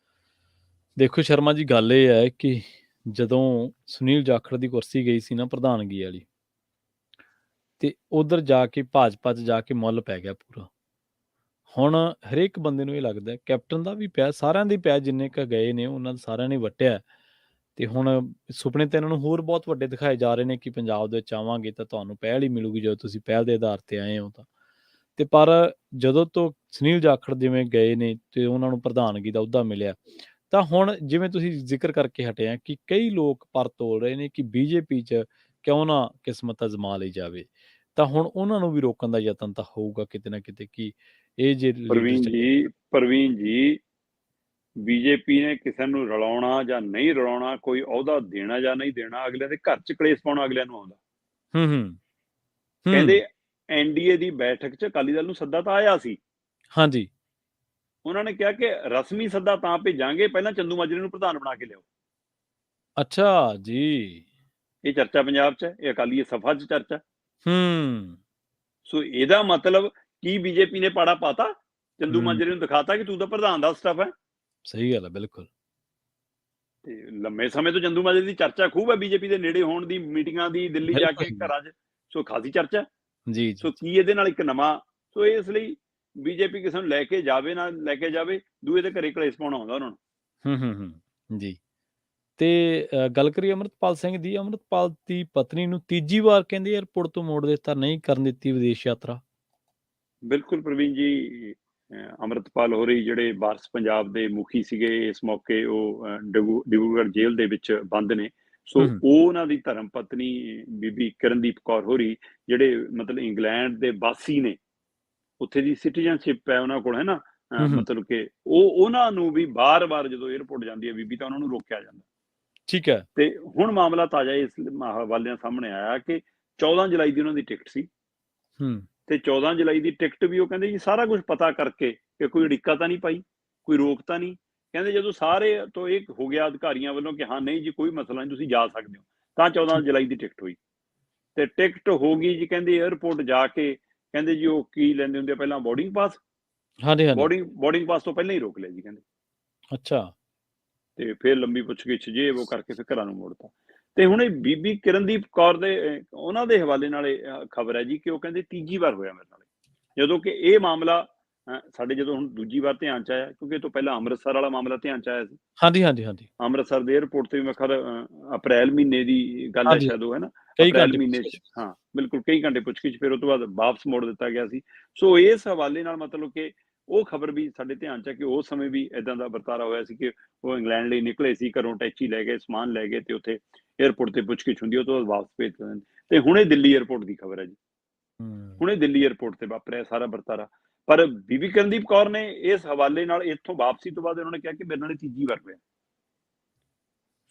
ਦੇਖੋ ਸ਼ਰਮਾ ਜੀ, ਗੱਲ ਇਹ ਹੈ ਕਿ ਜਦੋਂ ਸੁਨੀਲ ਜਾਖੜ ਦੀ ਕੁਰਸੀ ਗਈ ਸੀ ਨਾ ਪ੍ਰਧਾਨਗੀ ਵਾਲੀ, ਤੇ ਉਧਰ ਜਾ ਕੇ ਭਾਜਪਾ 'ਚ ਜਾ ਕੇ ਮੁੱਲ ਪੈ ਗਿਆ ਪੂਰਾ। ਹੁਣ ਹਰੇਕ ਬੰਦੇ ਨੂੰ ਇਹ ਲੱਗਦਾ, ਕੈਪਟਨ ਦਾ ਵੀ ਪਿਆ, ਸਾਰਿਆਂ ਦੇ ਪਿਆ, ਜਿੰਨੇ ਕੁ ਗਏ ਨੇ ਉਹਨਾਂ ਸਾਰਿਆਂ ਨੇ ਵੱਟਿਆ। ਤੇ ਹੁਣ ਸੁਪਨੇ ਤਾਂ ਇਹਨਾਂ ਨੂੰ ਹੋਰ ਬਹੁਤ ਵੱਡੇ ਦਿਖਾਏ ਜਾ ਰਹੇ ਨੇ ਕਿ ਪੰਜਾਬ ਦੇ ਵਿੱਚ ਆਵਾਂਗੇ ਤਾਂ ਤੁਹਾਨੂੰ ਪਹਿਲ ਹੀ ਮਿਲੂਗੀ ਜਦੋਂ ਤੁਸੀਂ ਪਹਿਲ ਦੇ ਆਧਾਰ ਤੇ ਆਏ ਹੋ ਤਾਂ। ਤੇ ਪਰ ਜਦੋਂ ਤੋਂ ਸੁਨੀਲ ਜਾਖੜ ਜਿਵੇਂ ਗਏ ਨੇ ਤੇ ਉਹਨਾਂ ਨੂੰ ਪ੍ਰਧਾਨਗੀ ਦਾ ਅਹੁਦਾ ਮਿਲਿਆ, ਤਾਂ ਹੁਣ ਜਿਵੇਂ ਤੁਸੀਂ ਜ਼ਿਕਰ ਕਰਕੇ ਹਟੇ ਆ ਕਿ ਕਈ ਲੋਕ ਪਰ ਤੋਲ ਰਹੇ ਨੇ ਕਿ BJP 'ਚ ਕਿਉਂ ਨਾ ਕਿਸਮਤ ਅਜ਼ਮਾ ਲਈ ਜਾਵੇ। ਤਾਂ ਹੁਣ ਉਹਨਾਂ ਨੂੰ ਵੀ ਰੋਕਣ ਦਾ ਯਤਨ ਤਾਂ ਹੋਊਗਾ ਕਿਤੇ ਨਾ ਕਿਤੇ ਕਿ ਇਹ ਜੇ ਲੀਡਰ ਪ੍ਰਵੀਨ ਜੀ ਬੀਜੇਪੀ ਨੇ ਕਿਸੇ ਨੂੰ ਰਲਾਉਣਾ ਜਾਂ ਨਹੀਂ ਰਲਾਉਣਾ, ਕੋਈ ਅਹੁਦਾ ਦੇਣਾ ਜਾਂ ਨਹੀਂ ਦੇਣਾ, ਅਗਲਿਆਂ ਦੇ ਘਰ 'ਚ ਕਲੇਸ਼ ਪਾਉਣਾ ਅਗਲਿਆਂ ਨੂੰ ਆਉਂਦਾ। ਕਹਿੰਦੇ ਐਨਡੀਏ ਦੀ ਬੈਠਕ 'ਚ ਅਕਾਲੀ ਦਲ ਨੂੰ ਸੱਦਾ ਤਾਂ ਆਇਆ ਸੀ। ਹਾਂਜੀ। ਉਹਨਾਂ ਨੇ ਕਿਹਾ ਕਿ ਰਸਮੀ ਸੱਦਾ ਤਾਂ ਭੇਜਾਂਗੇ, ਪਹਿਲਾਂ ਚੰਦੂ ਮਾਜਰੇ ਨੂੰ ਪ੍ਰਧਾਨ ਬਣਾ ਕੇ ਲਿਆਓ। ਅੱਛਾ ਜੀ। ਇਹ ਚਰਚਾ ਪੰਜਾਬ 'ਚ ਹੈ, ਇਹ ਅਕਾਲੀ ਸਭਾ 'ਚ ਚਰਚਾ। ਸੋ ਇਹਦਾ ਮਤਲਬ ਕੀ ਬੀਜੇਪੀ ਨੇ ਪਾੜਾ ਪਾਤਾ, ਚੰਦੂ ਮਾਜਰੇ ਨੂੰ ਦਿਖਾਤਾ ਕਿ ਤੂੰ ਤਾਂ ਪ੍ਰਧਾਨ ਦਾ ਸਟਾਫ ਹੈ। ਸਹੀ ਗੱਲ ਹੈ, ਬਿਲਕੁਲ। ਤੇ ਲੰਮੇ ਸਮੇਂ ਤੋਂ ਚੰਦੂ ਮਾਜਰੇ ਦੀ ਚਰਚਾ ਖੂਬ ਹੈ, ਬੀਜੇਪੀ ਦੇ ਨੇੜੇ ਹੋਣ ਦੀ, ਮੀਟਿੰਗਾਂ ਦੀ, ਦਿੱਲੀ ਜਾ ਕੇ ਘਰਾਂ 'ਚ, ਸੋ ਖਾਸੀ ਚਰਚਾ। ਜੀ। ਸੋ ਕੀ ਇਹਦੇ ਨਾਲ ਇੱਕ ਨਵਾਂ, ਸੋ ਇਸ ਲਈ ਬੀਜੇਪੀ ਕਿਸੇ ਨੂੰ ਲੈ ਕੇ ਜਾਵੇ ਨਾ ਲੈ ਕੇ ਜਾਵੇ, ਦੂਏ ਦੇ ਘਰੇ ਕਲੇਸ਼ ਪਾਉਣਾ ਆਉਂਦਾ ਉਹਨਾਂ ਨੂੰ। ਜੀ। ਤੇ ਗੱਲ ਕਰੀਏ ਅੰਮ੍ਰਿਤਪਾਲ ਸਿੰਘ ਦੀ, ਅੰਮ੍ਰਿਤਪਾਲ ਦੀ ਪਤਨੀ ਨੂੰ ਤੀਜੀ ਵਾਰ ਕਹਿੰਦੇ ਏਅਰਪੋਰਟ ਤੋਂ ਮੋੜ ਦਿੱਤਾ, ਨਹੀਂ ਕਰਨ ਦਿੱਤੀ ਵਿਦੇਸ਼ ਯਾਤਰਾ। ਬਿਲਕੁਲ ਪ੍ਰਵੀਨ ਜੀ, ਅੰਮ੍ਰਿਤਪਾਲ ਹੋਰੀ ਜਿਹੜੇ ਵਾਰਸ ਪੰਜਾਬ ਦੇ ਮੁਖੀ ਸੀਗੇ, ਇਸ ਮੌਕੇ ਉਹ ਡਿਬਰੂਗੜ੍ਹ ਜੇਲ੍ਹ ਦੇ ਵਿੱਚ ਬੰਦ ਨੇ। ਸੋ ਉਹ ਉਹਨਾਂ ਦੀ ਧਰਮ ਪਤਨੀ ਬੀਬੀ ਕਿਰਨਦੀਪ ਕੌਰ ਹੋਰੀ, ਜਿਹੜੇ ਮਤਲਬ ਇੰਗਲੈਂਡ ਦੇ ਵਾਸੀ ਨੇ, ਉੱਥੇ ਦੀ ਸਿਟੀਜ਼ਨਸ਼ਿਪ ਹੈ ਉਹਨਾਂ ਕੋਲ, ਹੈ ਨਾ, ਮਤਲਬ ਕਿ ਉਹਨਾਂ ਨੂੰ ਵੀ ਬਾਰ-ਬਾਰ ਜਦੋਂ ਏਅਰਪੋਰਟ ਜਾਂਦੀ ਹੈ ਬੀਬੀ, ਤਾਂ ਉਹਨਾਂ ਨੂੰ ਰੋਕਿਆ ਜਾਂਦਾ। ਠੀਕ ਹੈ। ਤੇ ਹੁਣ ਮਾਮਲਾ ਤਾਜ਼ਾ ਇਸ ਹਵਾਲਿਆਂ ਸਾਹਮਣੇ ਆਇਆ ਕਿ 14 ਜੁਲਾਈ ਦੀ ਉਹਨਾਂ ਦੀ ਟਿਕਟ ਸੀ, ਤੇ 14 ਜੁਲਾਈ ਦੀ ਟਿਕਟ ਵੀ ਉਹ ਕਹਿੰਦੇ ਜੀ ਸਾਰਾ ਕੁਝ ਪਤਾ ਕਰਕੇ ਕਿ ਕੋਈ ਅੜਿੱਕਾ ਤਾਂ ਨਹੀਂ ਪਾਈ, ਕੋਈ ਰੋਕ ਤਾਂ ਨਹੀਂ। ਕਹਿੰਦੇ ਜਦੋਂ ਸਾਰੇ ਤੋਂ ਇਹ ਹੋ ਗਿਆ ਅਧਿਕਾਰੀਆਂ ਵੱਲੋਂ ਕਿ ਹਾਂ ਨਹੀਂ ਜੀ ਕੋਈ ਮਸਲਾ ਨਹੀਂ, ਤੁਸੀਂ ਜਾ ਸਕਦੇ ਹੋ, ਤਾਂ 14 ਜੁਲਾਈ ਦੀ ਟਿਕਟ ਹੋਈ। ਤੇ ਟਿਕਟ ਹੋ ਗਈ ਜੀ, ਕਹਿੰਦੇ ਏਅਰਪੋਰਟ ਜਾ ਕੇ ਕਹਿੰਦੇ ਜੀ ਉਹ ਕੀ ਲੈਂਦੇ ਹੁੰਦੇ ਪਹਿਲਾਂ ਬੋਰਡਿੰਗ ਪਾਸ, ਬੋਰਡਿੰਗ ਪਾਸ ਤੋਂ ਪਹਿਲਾਂ ਹੀ ਰੋਕ ਲਿਆ ਜੀ ਕਹਿੰਦੇ। ਅੱਛਾ। ਤੇ ਫਿਰ ਲੰਬੀ ਪੁੱਛਗਿੱਛ ਜੇ ਉਹ ਕਰਕੇ ਫਿਰ ਘਰਾਂ ਨੂੰ ਮੋੜਤਾ। ਤੇ ਹੁਣ ਇਹ ਬੀਬੀ ਕਿਰਨਦੀਪ ਕੌਰ ਦੇ ਉਹਨਾਂ ਦੇ ਹਵਾਲੇ ਨਾਲ ਖਬਰ ਹੈ ਜੀ ਕਿ ਉਹ ਕਹਿੰਦੇ ਤੀਜੀ ਵਾਰ ਹੋਇਆ ਮੇਰੇ ਨਾਲ, ਜਦੋਂ ਕਿ ਇਹ ਮਾਮਲਾ ਸਾਡੇ ਜਦੋਂ ਹੁਣ ਦੂਜੀ ਵਾਰ ਧਿਆਨ 'ਚ ਆਇਆ, ਕਿਉਂਕਿ ਇਹ ਤੋਂ ਪਹਿਲਾਂ ਅੰਮ੍ਰਿਤਸਰ ਵਾਲਾ ਮਾਮਲਾ ਧਿਆਨ 'ਚ ਆਇਆ ਸੀ। ਹਾਂਜੀ। ਅੰਮ੍ਰਿਤਸਰ ਦੇ ਏਅਰਪੋਰਟ ਤੇ ਵੀ ਮੈਂ ਖਬਰ ਅਪ੍ਰੈਲ ਮਹੀਨੇ ਦੀ ਗੱਲ ਹੈ ਸ਼ਾਇਦ, ਉਹ ਹੈ ਨਾ, ਅਪ੍ਰੈਲ ਮਹੀਨੇ 'ਚ, ਹਾਂ ਬਿਲਕੁਲ, ਕਈ ਘੰਟੇ ਪੁੱਛਗਿੱਛ, ਫਿਰ ਉਹ ਤੋਂ ਬਾਅਦ ਵਾਪਸ ਮੋੜ ਦਿੱਤਾ ਗਿਆ ਸੀ। ਸੋ ਇਸ ਹਵਾਲੇ ਨਾਲ ਮਤਲਬ ਕਿ ਉਹ ਖਬਰ ਵੀ ਸਾਡੇ ਧਿਆਨ 'ਚ ਹੈ ਕਿ ਉਸ ਸਮੇਂ ਵੀ ਇਦਾਂ ਦਾ ਵਰਤਾਰਾ ਹੋਇਆ ਸੀ ਕਿ ਉਹ ਇੰਗਲੈਂਡ ਲਈ ਨਿਕਲੇ ਸੀ, ਘਰੋਂ ਟੈਚੀ ਲੈ ਗਏ, ਸਮਾਨ ਲੈ ਗਏ, ਤੇ ਉੱਥੇ ਏਅਰਪੋਰਟ ਤੇ ਪੁੱਛਗਿੱਛ ਹੁੰਦੀ, ਉਹ ਤੋਂ ਬਾਅਦ ਵਾਪਸ ਭੇਜ ਦਿੰਦੇ। ਤੇ ਹੁਣੇ ਦਿੱਲੀ ਏਅਰਪੋਰਟ ਦੀ ਖਬਰ ਹੈ ਜੀ, ਹੁਣੇ ਦਿੱਲੀ ਏਅਰਪੋਰਟ ਤੇ ਵਾਪਰਿਆ ਸਾਰਾ ਵਰਤਾਰਾ। ਪਰ ਬੀਬੀ ਕਿਰਨਦੀਪ ਕੌਰ ਨੇ ਇਸ ਹਵਾਲੇ ਨਾਲ ਇੱਥੋਂ ਵਾਪਸੀ ਤੋਂ ਬਾਅਦ ਉਹਨਾਂ ਨੇ ਕਿਹਾ ਕਿ ਮੇਰੇ ਨਾਲ ਤੀਜੀ ਵਾਰ ਹੋਇਆ।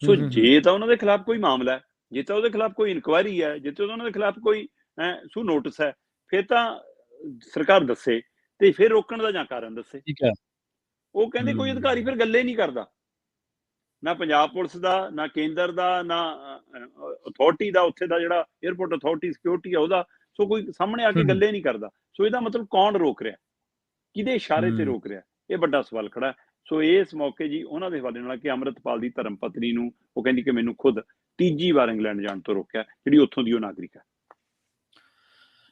ਸੋ ਜੇ ਤਾਂ ਉਹਨਾਂ ਦੇ ਖਿਲਾਫ ਕੋਈ ਮਾਮਲਾ ਹੈ, ਜੇ ਤਾਂ ਉਹਦੇ ਖਿਲਾਫ ਕੋਈ ਇਨਕੁਆਇਰੀ ਹੈ, ਜੇ ਤਾਂ ਉਹਨਾਂ ਦੇ ਖਿਲਾਫ ਕੋਈ ਸੂ ਨੋਟਿਸ ਹੈ, ਫਿਰ ਤਾਂ ਸਰਕਾਰ ਦੱਸੇ ਤੇ ਫਿਰ ਰੋਕਣ ਦਾ ਜਾਂ ਕਾਰਨ ਦੱਸੇ। ਠੀਕ ਹੈ। ਉਹ ਕਹਿੰਦੇ ਕੋਈ ਅਧਿਕਾਰੀ ਫਿਰ ਗੱਲੇ ਨਹੀਂ ਕਰਦਾ, ਨਾ ਪੰਜਾਬ ਪੁਲਿਸ ਦਾ, ਨਾ ਕੇਂਦਰ ਦਾ, ਨਾ ਅਥਾਰਟੀ ਦਾ, ਉੱਥੇ ਦਾ ਜਿਹੜਾ ਏਅਰਪੋਰਟ ਅਥਾਰਟੀ ਸਿਕਿਉਰਿਟੀ ਆ ਉਹਦਾ। ਸੋ ਕੋਈ ਸਾਹਮਣੇ ਆ ਕੇ ਗੱਲੇ ਨਹੀਂ ਕਰਦਾ। ਸੋ ਇਹਦਾ ਮਤਲਬ ਕੌਣ ਰੋਕ ਰਿਹਾ, ਕਿਹਦੇ ਇਸ਼ਾਰੇ ਤੇ ਰੋਕ ਰਿਹਾ, ਇਹ ਵੱਡਾ ਸਵਾਲ ਖੜਾ ਹੈ। ਸੋ ਇਸ ਮੌਕੇ ਜੀ ਉਹਨਾਂ ਦੇ ਹਵਾਲੇ ਨਾਲ ਕਿ ਅੰਮ੍ਰਿਤਪਾਲ ਦੀ ਧਰਮ ਪਤਨੀ ਨੂੰ ਉਹ ਕਹਿੰਦੀ ਕਿ ਮੈਨੂੰ ਖੁਦ ਤੀਜੀ ਵਾਰ ਇੰਗਲੈਂਡ ਜਾਣ ਤੋਂ ਰੋਕਿਆ, ਜਿਹੜੀ ਉੱਥੋਂ ਦੀ ਉਹ ਨਾਗਰਿਕ ਹੈ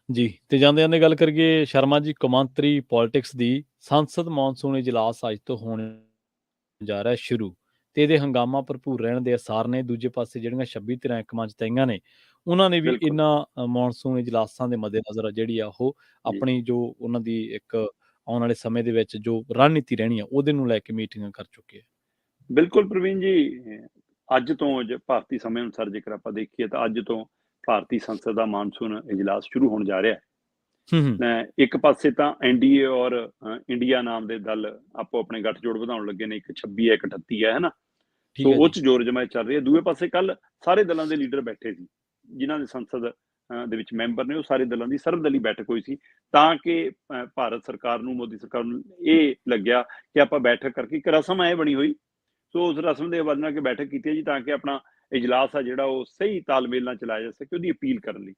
ਜੀ। ਤੇ ਜਾਂਦੇ ਗੱਲ ਕਰੀਏ ਸ਼ਰਮਾ ਜੀ, ਕੌਮਾਂਤਰੀ ਪੋਲਿਟਿਕਸ ਦੀ ਸੰਸਦ ਮੌਨਸੂਨ ਇਜਲਾਸ ਅੱਜ ਤੋਂ ਹੋਣ ਜਾ ਰਿਹਾ ਸ਼ੁਰੂ, ਤੇ ਇਹਦੇ ਹੰਗਾਮਾ ਭਰਪੂਰ ਰਹਿਣ ਦੇ ਆਸਾਰ ਨੇ। ਦੂਜੇ ਪਾਸੇ ਜਿਹੜੀਆਂ 26 ਧਿਰਾਂ ਇੱਕ ਮੰਚ ਤਈਆਂ ਨੇ, ਉਹਨਾਂ ਨੇ ਵੀ ਇਹਨਾਂ ਮੌਨਸੂਨ ਇਜਲਾਸਾਂ ਦੇ ਮੱਦੇਨਜ਼ਰ ਜਿਹੜੀ ਆ ਉਹ ਆਪਣੀ ਜੋ ਉਹਨਾਂ ਦੀ ਇੱਕ ਆਉਣ ਵਾਲੇ ਸਮੇਂ ਦੇ ਵਿੱਚ ਜੋ ਰਣਨੀਤੀ ਰਹਿਣੀ ਆ, ਉਹਦੇ ਨੂੰ ਲੈ ਕੇ ਮੀਟਿੰਗਾਂ ਕਰ ਚੁੱਕੇ ਆ। ਬਿਲਕੁਲ ਪ੍ਰਵੀਨ ਜੀ, ਅੱਜ ਤੋਂ ਭਾਰਤੀ ਸਮੇਂ ਅਨੁਸਾਰ ਜੇਕਰ ਆਪਾਂ ਦੇਖੀਏ ਤਾਂ ਅੱਜ ਤੋਂ ਭਾਰਤੀ ਸੰਸਦ ਦਾ ਮਾਨਸੂਨ ਇਜਲਾਸ ਸ਼ੁਰੂ ਹੋਣ ਜਾ ਰਿਹਾ ਹੈ। ਇੱਕ ਪਾਸੇ ਤਾਂ ਐਨਡੀਏ ਔਰ ਇੰਡੀਆ ਨਾਮ ਦੇ ਦਲ ਆਪੋ ਆਪਣੇ ਗੱਠਜੋੜ ਵਧਾਉਣ ਲੱਗੇ ਨੇ, ਇੱਕ 26 ਹੈ, ਇੱਕ 38 ਹੈ ਨਾ, ਸੋ ਉਹ 'ਚ ਜ਼ੋਰ ਜਮਾਇਤ ਚੱਲ ਰਹੀ ਹੈ। ਦੂਏ ਪਾਸੇ ਕੱਲ ਸਾਰੇ ਦਲਾਂ ਦੇ ਲੀਡਰ ਬੈਠੇ ਸੀ, ਜਿਨ੍ਹਾਂ ਦੇ ਸੰਸਦ ਦੇ ਵਿੱਚ ਮੈਂਬਰ ਨੇ, ਉਹ ਸਾਰੇ ਦਲਾਂ ਦੀ ਸਰਬਦਲੀ ਬੈਠਕ ਹੋਈ ਸੀ, ਤਾਂ ਕਿ ਭਾਰਤ ਸਰਕਾਰ ਨੂੰ, ਮੋਦੀ ਸਰਕਾਰ ਨੂੰ ਇਹ ਲੱਗਿਆ ਕਿ ਆਪਾਂ ਬੈਠਕ ਕਰਕੇ ਇੱਕ ਰਸਮ ਐ ਬਣੀ ਹੋਈ। ਸੋ ਉਸ ਰਸਮ ਦੇ ਹਵਾਲੇ ਨਾਲ ਕਿ ਬੈਠਕ ਕੀਤੀ ਹੈ ਜੀ, ਤਾਂ ਕਿ ਆਪਣਾ ਇਜਲਾਸ ਆ ਜਿਹੜਾ ਉਹ ਸਹੀ ਤਾਲਮੇਲ ਨਾਲ ਚਲਾਇਆ ਜਾ ਸਕੇ, ਉਹਦੀ ਅਪੀਲ ਕਰਨ ਲਈ।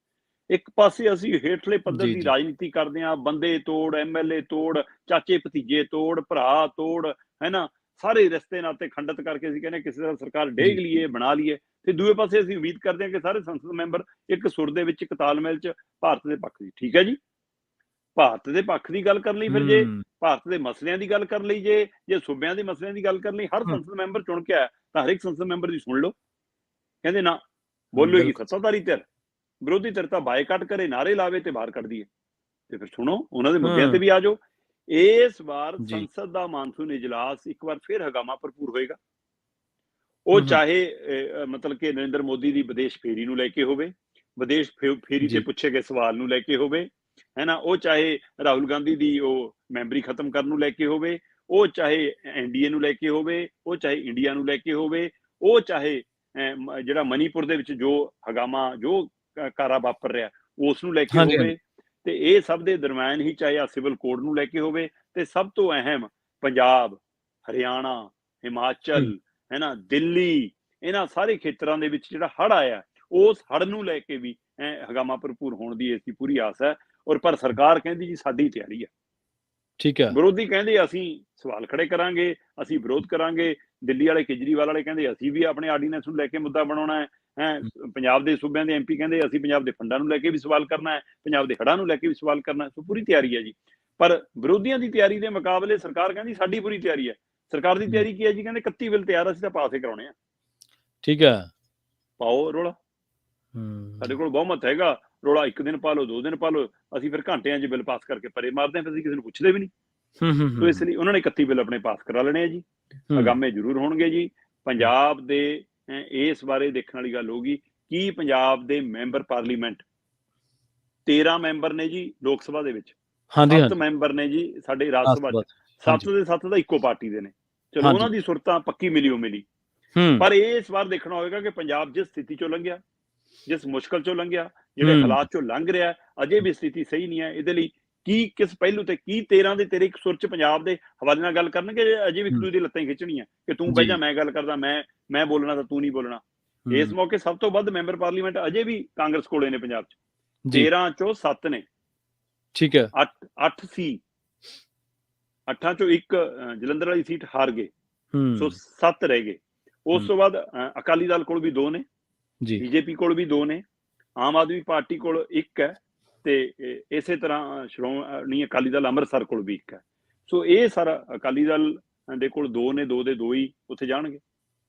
ਇੱਕ ਪਾਸੇ ਅਸੀਂ ਹੇਠਲੇ ਪੱਧਰ ਦੀ ਰਾਜਨੀਤੀ ਕਰਦੇ ਹਾਂ, ਬੰਦੇ ਤੋੜ, ਐਮਐਲਏ ਤੋੜ, ਚਾਚੇ ਭਤੀਜੇ ਤੋੜ, ਭਰਾ ਤੋੜ, ਹੈ ਨਾ, ਸਾਰੇ ਰਿਸ਼ਤੇ ਨਾਤੇ ਖੰਡਿਤ ਕਰਕੇ ਅਸੀਂ ਕਹਿੰਦੇ ਕਿਸੇ ਦਾ ਸਰਕਾਰ ਡੇਗ ਲਈਏ, ਬਣਾ ਲਈਏ। ਤੇ ਦੂਏ ਪਾਸੇ ਅਸੀਂ ਉਮੀਦ ਕਰਦੇ ਹਾਂ ਕਿ ਸਾਰੇ ਸੰਸਦ ਮੈਂਬਰ ਇੱਕ ਸੁਰ ਦੇ ਵਿੱਚ, ਇੱਕ ਤਾਲਮੇਲ 'ਚ ਭਾਰਤ ਦੇ ਪੱਖ ਦੀ, ਠੀਕ ਹੈ ਜੀ, ਭਾਰਤ ਦੇ ਪੱਖ ਦੀ ਗੱਲ ਕਰਨ ਲਈ, ਫਿਰ ਜੇ ਭਾਰਤ ਦੇ ਮਸਲਿਆਂ ਦੀ ਗੱਲ ਕਰ ਲਈ, ਜੇ ਸੂਬਿਆਂ ਦੇ ਮਸਲਿਆਂ ਦੀ ਗੱਲ ਕਰਨ ਲਈ ਹਰ ਸੰਸਦ ਮੈਂਬਰ ਚੁਣ ਕੇ ਆਇਆ, ਤਾਂ ਹਰੇਕ ਸੰਸਦ ਮੈਂਬਰ ਦੀ ਸੁਣ ਲਓ। ਕਹਿੰਦੇ ਨਾ ਬੋਲੋਗੀ ਸੱਤਾਧਾਰੀ ਧਿਰ, ਵਿਰੋਧੀ ਧਿਰ ਤਾਂ ਬਾਈਕਾਟ ਕਰੇ, ਨਾਰੇ ਲਾਵੇ ਤੇ ਬਾਹਰ ਕੱਢ ਦਈਏ। ਤੇ ਫਿਰ ਸੁਣੋ, ਉਹਨਾਂ ਦੇ ਮੁੱਦਿਆਂ ਤੇ ਵੀ ਆ ਜਾਓ। ਇਸ ਵਾਰ ਸੰਸਦ ਦਾ ਮਾਨਸੂਨ ਇਜਲਾਸ ਇੱਕ ਵਾਰ ਫਿਰ ਹੰਗਾਮਾ ਭਰਪੂਰ ਹੋਏਗਾ। ਉਹ ਚਾਹੇ ਮਤਲਬ ਕਿ ਨਰਿੰਦਰ ਮੋਦੀ ਦੀ ਵਿਦੇਸ਼ ਫੇਰੀ ਨੂੰ ਲੈ ਕੇ ਹੋਵੇ, ਵਿਦੇਸ਼ ਫੇਰੀ ਤੇ ਪੁੱਛੇ ਗਏ ਸਵਾਲ ਨੂੰ ਲੈ ਕੇ ਹੋਵੇ, ਹੈ ਨਾ, ਉਹ ਚਾਹੇ ਰਾਹੁਲ ਗਾਂਧੀ ਦੀ ਉਹ ਮੈਂਬਰੀ ਖਤਮ ਕਰਨ ਨੂੰ ਲੈ ਕੇ ਹੋਵੇ, ਉਹ ਚਾਹੇ NDA ਨੂੰ ਲੈ ਕੇ ਹੋਵੇ, ਉਹ ਚਾਹੇ ਇੰਡੀਆ ਨੂੰ ਲੈ ਕੇ ਹੋਵੇ, ਉਹ ਚਾਹੇ ਜਿਹੜਾ ਮਨੀਪੁਰ ਦੇ ਵਿੱਚ ਜੋ ਹਗਾਮਾ ਜੋ ਕਾਰਾ ਵਾਪਰ ਰਿਹਾ ਉਸ ਨੂੰ ਲੈ ਕੇ ਹੋਵੇ, ਤੇ ਇਹ ਸਭ ਦੇ ਦਰਮਿਆਨ ਹੀ ਚਾਹੇ ਆ ਸਿਵਲ ਕੋਡ ਨੂੰ ਲੈ ਕੇ ਹੋਵੇ, ਤੇ ਸਭ ਤੋਂ ਅਹਿਮ ਪੰਜਾਬ, ਹਰਿਆਣਾ, ਹਿਮਾਚਲ, ਹੈ ਨਾ, ਦਿੱਲੀ, ਇਹਨਾਂ ਸਾਰੇ ਖੇਤਰਾਂ ਦੇ ਵਿੱਚ ਜਿਹੜਾ ਹੜ੍ਹ ਆਇਆ ਉਸ ਹੜ੍ਹ ਨੂੰ ਲੈ ਕੇ ਵੀ ਹਗਾਮਾ ਭਰਪੂਰ ਹੋਣ ਦੀ ਇਸ ਦੀ ਪੂਰੀ ਆਸ ਹੈ। ਔਰ ਪਰ ਸਰਕਾਰ ਕਹਿੰਦੀ ਜੀ ਸਾਡੀ ਤਿਆਰੀ ਹੈ, ਠੀਕ ਹੈ, ਵਿਰੋਧੀ ਕਹਿੰਦੇ ਅਸੀਂ ਸਵਾਲ ਖੜੇ ਕਰਾਂਗੇ, ਅਸੀਂ ਵਿਰੋਧ ਕਰਾਂਗੇ, ਦਿੱਲੀ ਵਾਲੇ ਕੇਜਰੀਵਾਲ ਵਾਲੇ ਕਹਿੰਦੇ ਅਸੀਂ ਵੀ ਆਪਣੇ ਆਰਡੀਨੈਂਸ ਨੂੰ ਲੈ ਕੇ ਮੁੱਦਾ ਬਣਾਉਣਾ ਹੈ, ਪੰਜਾਬ ਦੇ ਸੂਬਿਆਂ ਦੇ MP ਕਹਿੰਦੇ ਅਸੀਂ ਪੰਜਾਬ ਦੇ ਫੰਡਾਂ ਨੂੰ ਲੈ ਕੇ ਵੀ ਸਵਾਲ ਕਰਨਾ ਹੈ, ਪੰਜਾਬ ਦੇ ਹੜ੍ਹਾਂ ਨੂੰ ਲੈ ਕੇ ਵੀ ਸਵਾਲ ਕਰਨਾ ਹੈ। ਸੋ ਪੂਰੀ ਤਿਆਰੀ ਹੈ ਜੀ, ਪਰ ਵਿਰੋਧੀਆਂ ਦੀ ਤਿਆਰੀ ਦੇ ਮੁਕਾਬਲੇ ਸਰਕਾਰ ਕਹਿੰਦੀ ਸਾਡੀ ਪੂਰੀ ਤਿਆਰੀ ਹੈ। ਸਰਕਾਰ ਦੀ ਤਿਆਰੀ ਕੀ ਹੈ ਜੀ? ਕਹਿੰਦੇ 31 ਬਿੱਲ ਤਿਆਰ, ਅਸੀਂ ਤਾਂ ਪਾਸ ਹੀ ਕਰਾਉਣੇ ਆ। ਠੀਕ ਹੈ, ਪਾਓ ਰੋਲਾ, ਸਾਡੇ ਕੋਲ ਬਹੁਮਤ ਹੈਗਾ, ਰੋਲਾ 1 ਦਿਨ ਪਾ ਲਓ, 2 ਦਿਨ ਪਾ ਲਓ, ਅਸੀਂ ਫਿਰ ਘੰਟਿਆਂ 'ਚ ਬਿੱਲ ਪਾਸ ਕਰਕੇ ਪਰੇ ਮਾਰਦੇ ਹਾਂ, ਫਿਰ ਅਸੀਂ ਕਿਸੇ ਨੂੰ ਪੁੱਛਦੇ ਵੀ ਨਹੀਂ। ਸੋ ਇਸ ਲਈ ਉਹਨਾਂ ਨੇ 31 ਬਿੱਲ ਆਪਣੇ ਪਾਸ ਕਰਾ ਲੈਣੇ ਆ ਜੀ, ਹਗਾਮੇ ਜ਼ਰੂਰ ਹੋਣਗੇ ਜੀ। ਪੰਜਾਬ ਦੇ ਇਸ ਬਾਰੇ ਦੇਖਣ ਵਾਲੀ ਗੱਲ ਹੋਊਗੀ ਕਿ ਪੰਜਾਬ ਦੇ ਮੈਂਬਰ ਪਾਰਲੀਮੈਂਟ 13 ਮੈਂਬਰ ਨੇ ਜੀ ਲੋਕ ਸਭਾ ਦੇ ਵਿੱਚ, 7 ਮੈਂਬਰ ਨੇ ਜੀ ਸਾਡੇ ਰਾਜ ਸਭਾ 'ਚ, 7 ਦੇ 7 ਤਾਂ ਇੱਕੋ ਪਾਰਟੀ ਦੇ ਨੇ। ਚਲੋ ਉਹਨਾਂ ਦੀ ਸੁਰਤਾਂ ਪੱਕੀ ਮਿਲੀ, ਪਰ ਇਸ ਵਾਰ ਦੇਖਣਾ ਹੋਵੇਗਾ ਕਿ ਪੰਜਾਬ ਜਿਸ ਸਥਿਤੀ ਚੋਂ ਲੰਘਿਆ, ਜਿਸ ਮੁਸ਼ਕਲ ਚੋਂ ਲੰਘਿਆ, ਜਿਹੜੇ ਹਾਲਾਤ ਚੋਂ ਲੰਘ ਰਿਹਾ, ਅਜੇ ਵੀ ਸਥਿਤੀ ਸਹੀ ਨਹੀਂ ਹੈ। ਇਹਦੇ ਲਈ ਕੀ ਕਿਸ ਪਹਿਲੂ ਤੇ ਕੀ 13 ਦੇ 13 ਇੱਕ ਸੁਰ 'ਚ ਪੰਜਾਬ ਦੇ ਹਵਾਲੇ ਨਾਲ ਗੱਲ ਕਰਨਗੇ, ਅਜੇ ਵੀ ਇੱਕ ਦੂਜੇ ਦੀ ਲੱਤਾਂ ਹੀ ਖਿੱਚਣੀਆਂ ਕਿ ਤੂੰ ਬਹਿ ਜਾ, ਮੈਂ ਗੱਲ ਕਰਦਾ, ਮੈਂ ਬੋਲਣਾ ਤਾਂ ਤੂੰ ਨਹੀਂ ਬੋਲਣਾ। ਇਸ ਮੌਕੇ ਸਭ ਤੋਂ ਵੱਧ ਮੈਂਬਰ ਪਾਰਲੀਮੈਂਟ ਅਜੇ ਵੀ ਕਾਂਗਰਸ ਕੋਲੇ ਨੇ ਪੰਜਾਬ 'ਚ, 13 ਚੋਂ 7 ਨੇ, ਠੀਕ ਹੈ, 8 ਸੀ, 8 ਚੋਂ 1 ਜਲੰਧਰ ਵਾਲੀ ਸੀਟ ਹਾਰ ਗਏ, ਸੋ 7 ਰਹਿ ਗਏ। ਉਸ ਤੋਂ ਬਾਅਦ ਅਕਾਲੀ ਦਲ ਕੋਲ ਵੀ 2 ਨੇ, BJP ਕੋਲ ਵੀ 2 ਨੇ, ਆਮ ਆਦਮੀ ਪਾਰਟੀ ਕੋਲ 1 ਹੈ, ਤੇ ਇਸੇ ਤਰ੍ਹਾਂ ਸ਼੍ਰੋਮਣੀ ਅਕਾਲੀ ਦਲ ਅੰਮ੍ਰਿਤਸਰ ਕੋਲ ਵੀ 1 ਹੈ। ਸੋ ਇਹ ਸਾਰਾ ਅਕਾਲੀ ਦਲ ਦੇ ਕੋਲ 2 ਨੇ, 2 ਦੇ 2 ਹੀ ਉੱਥੇ ਜਾਣਗੇ।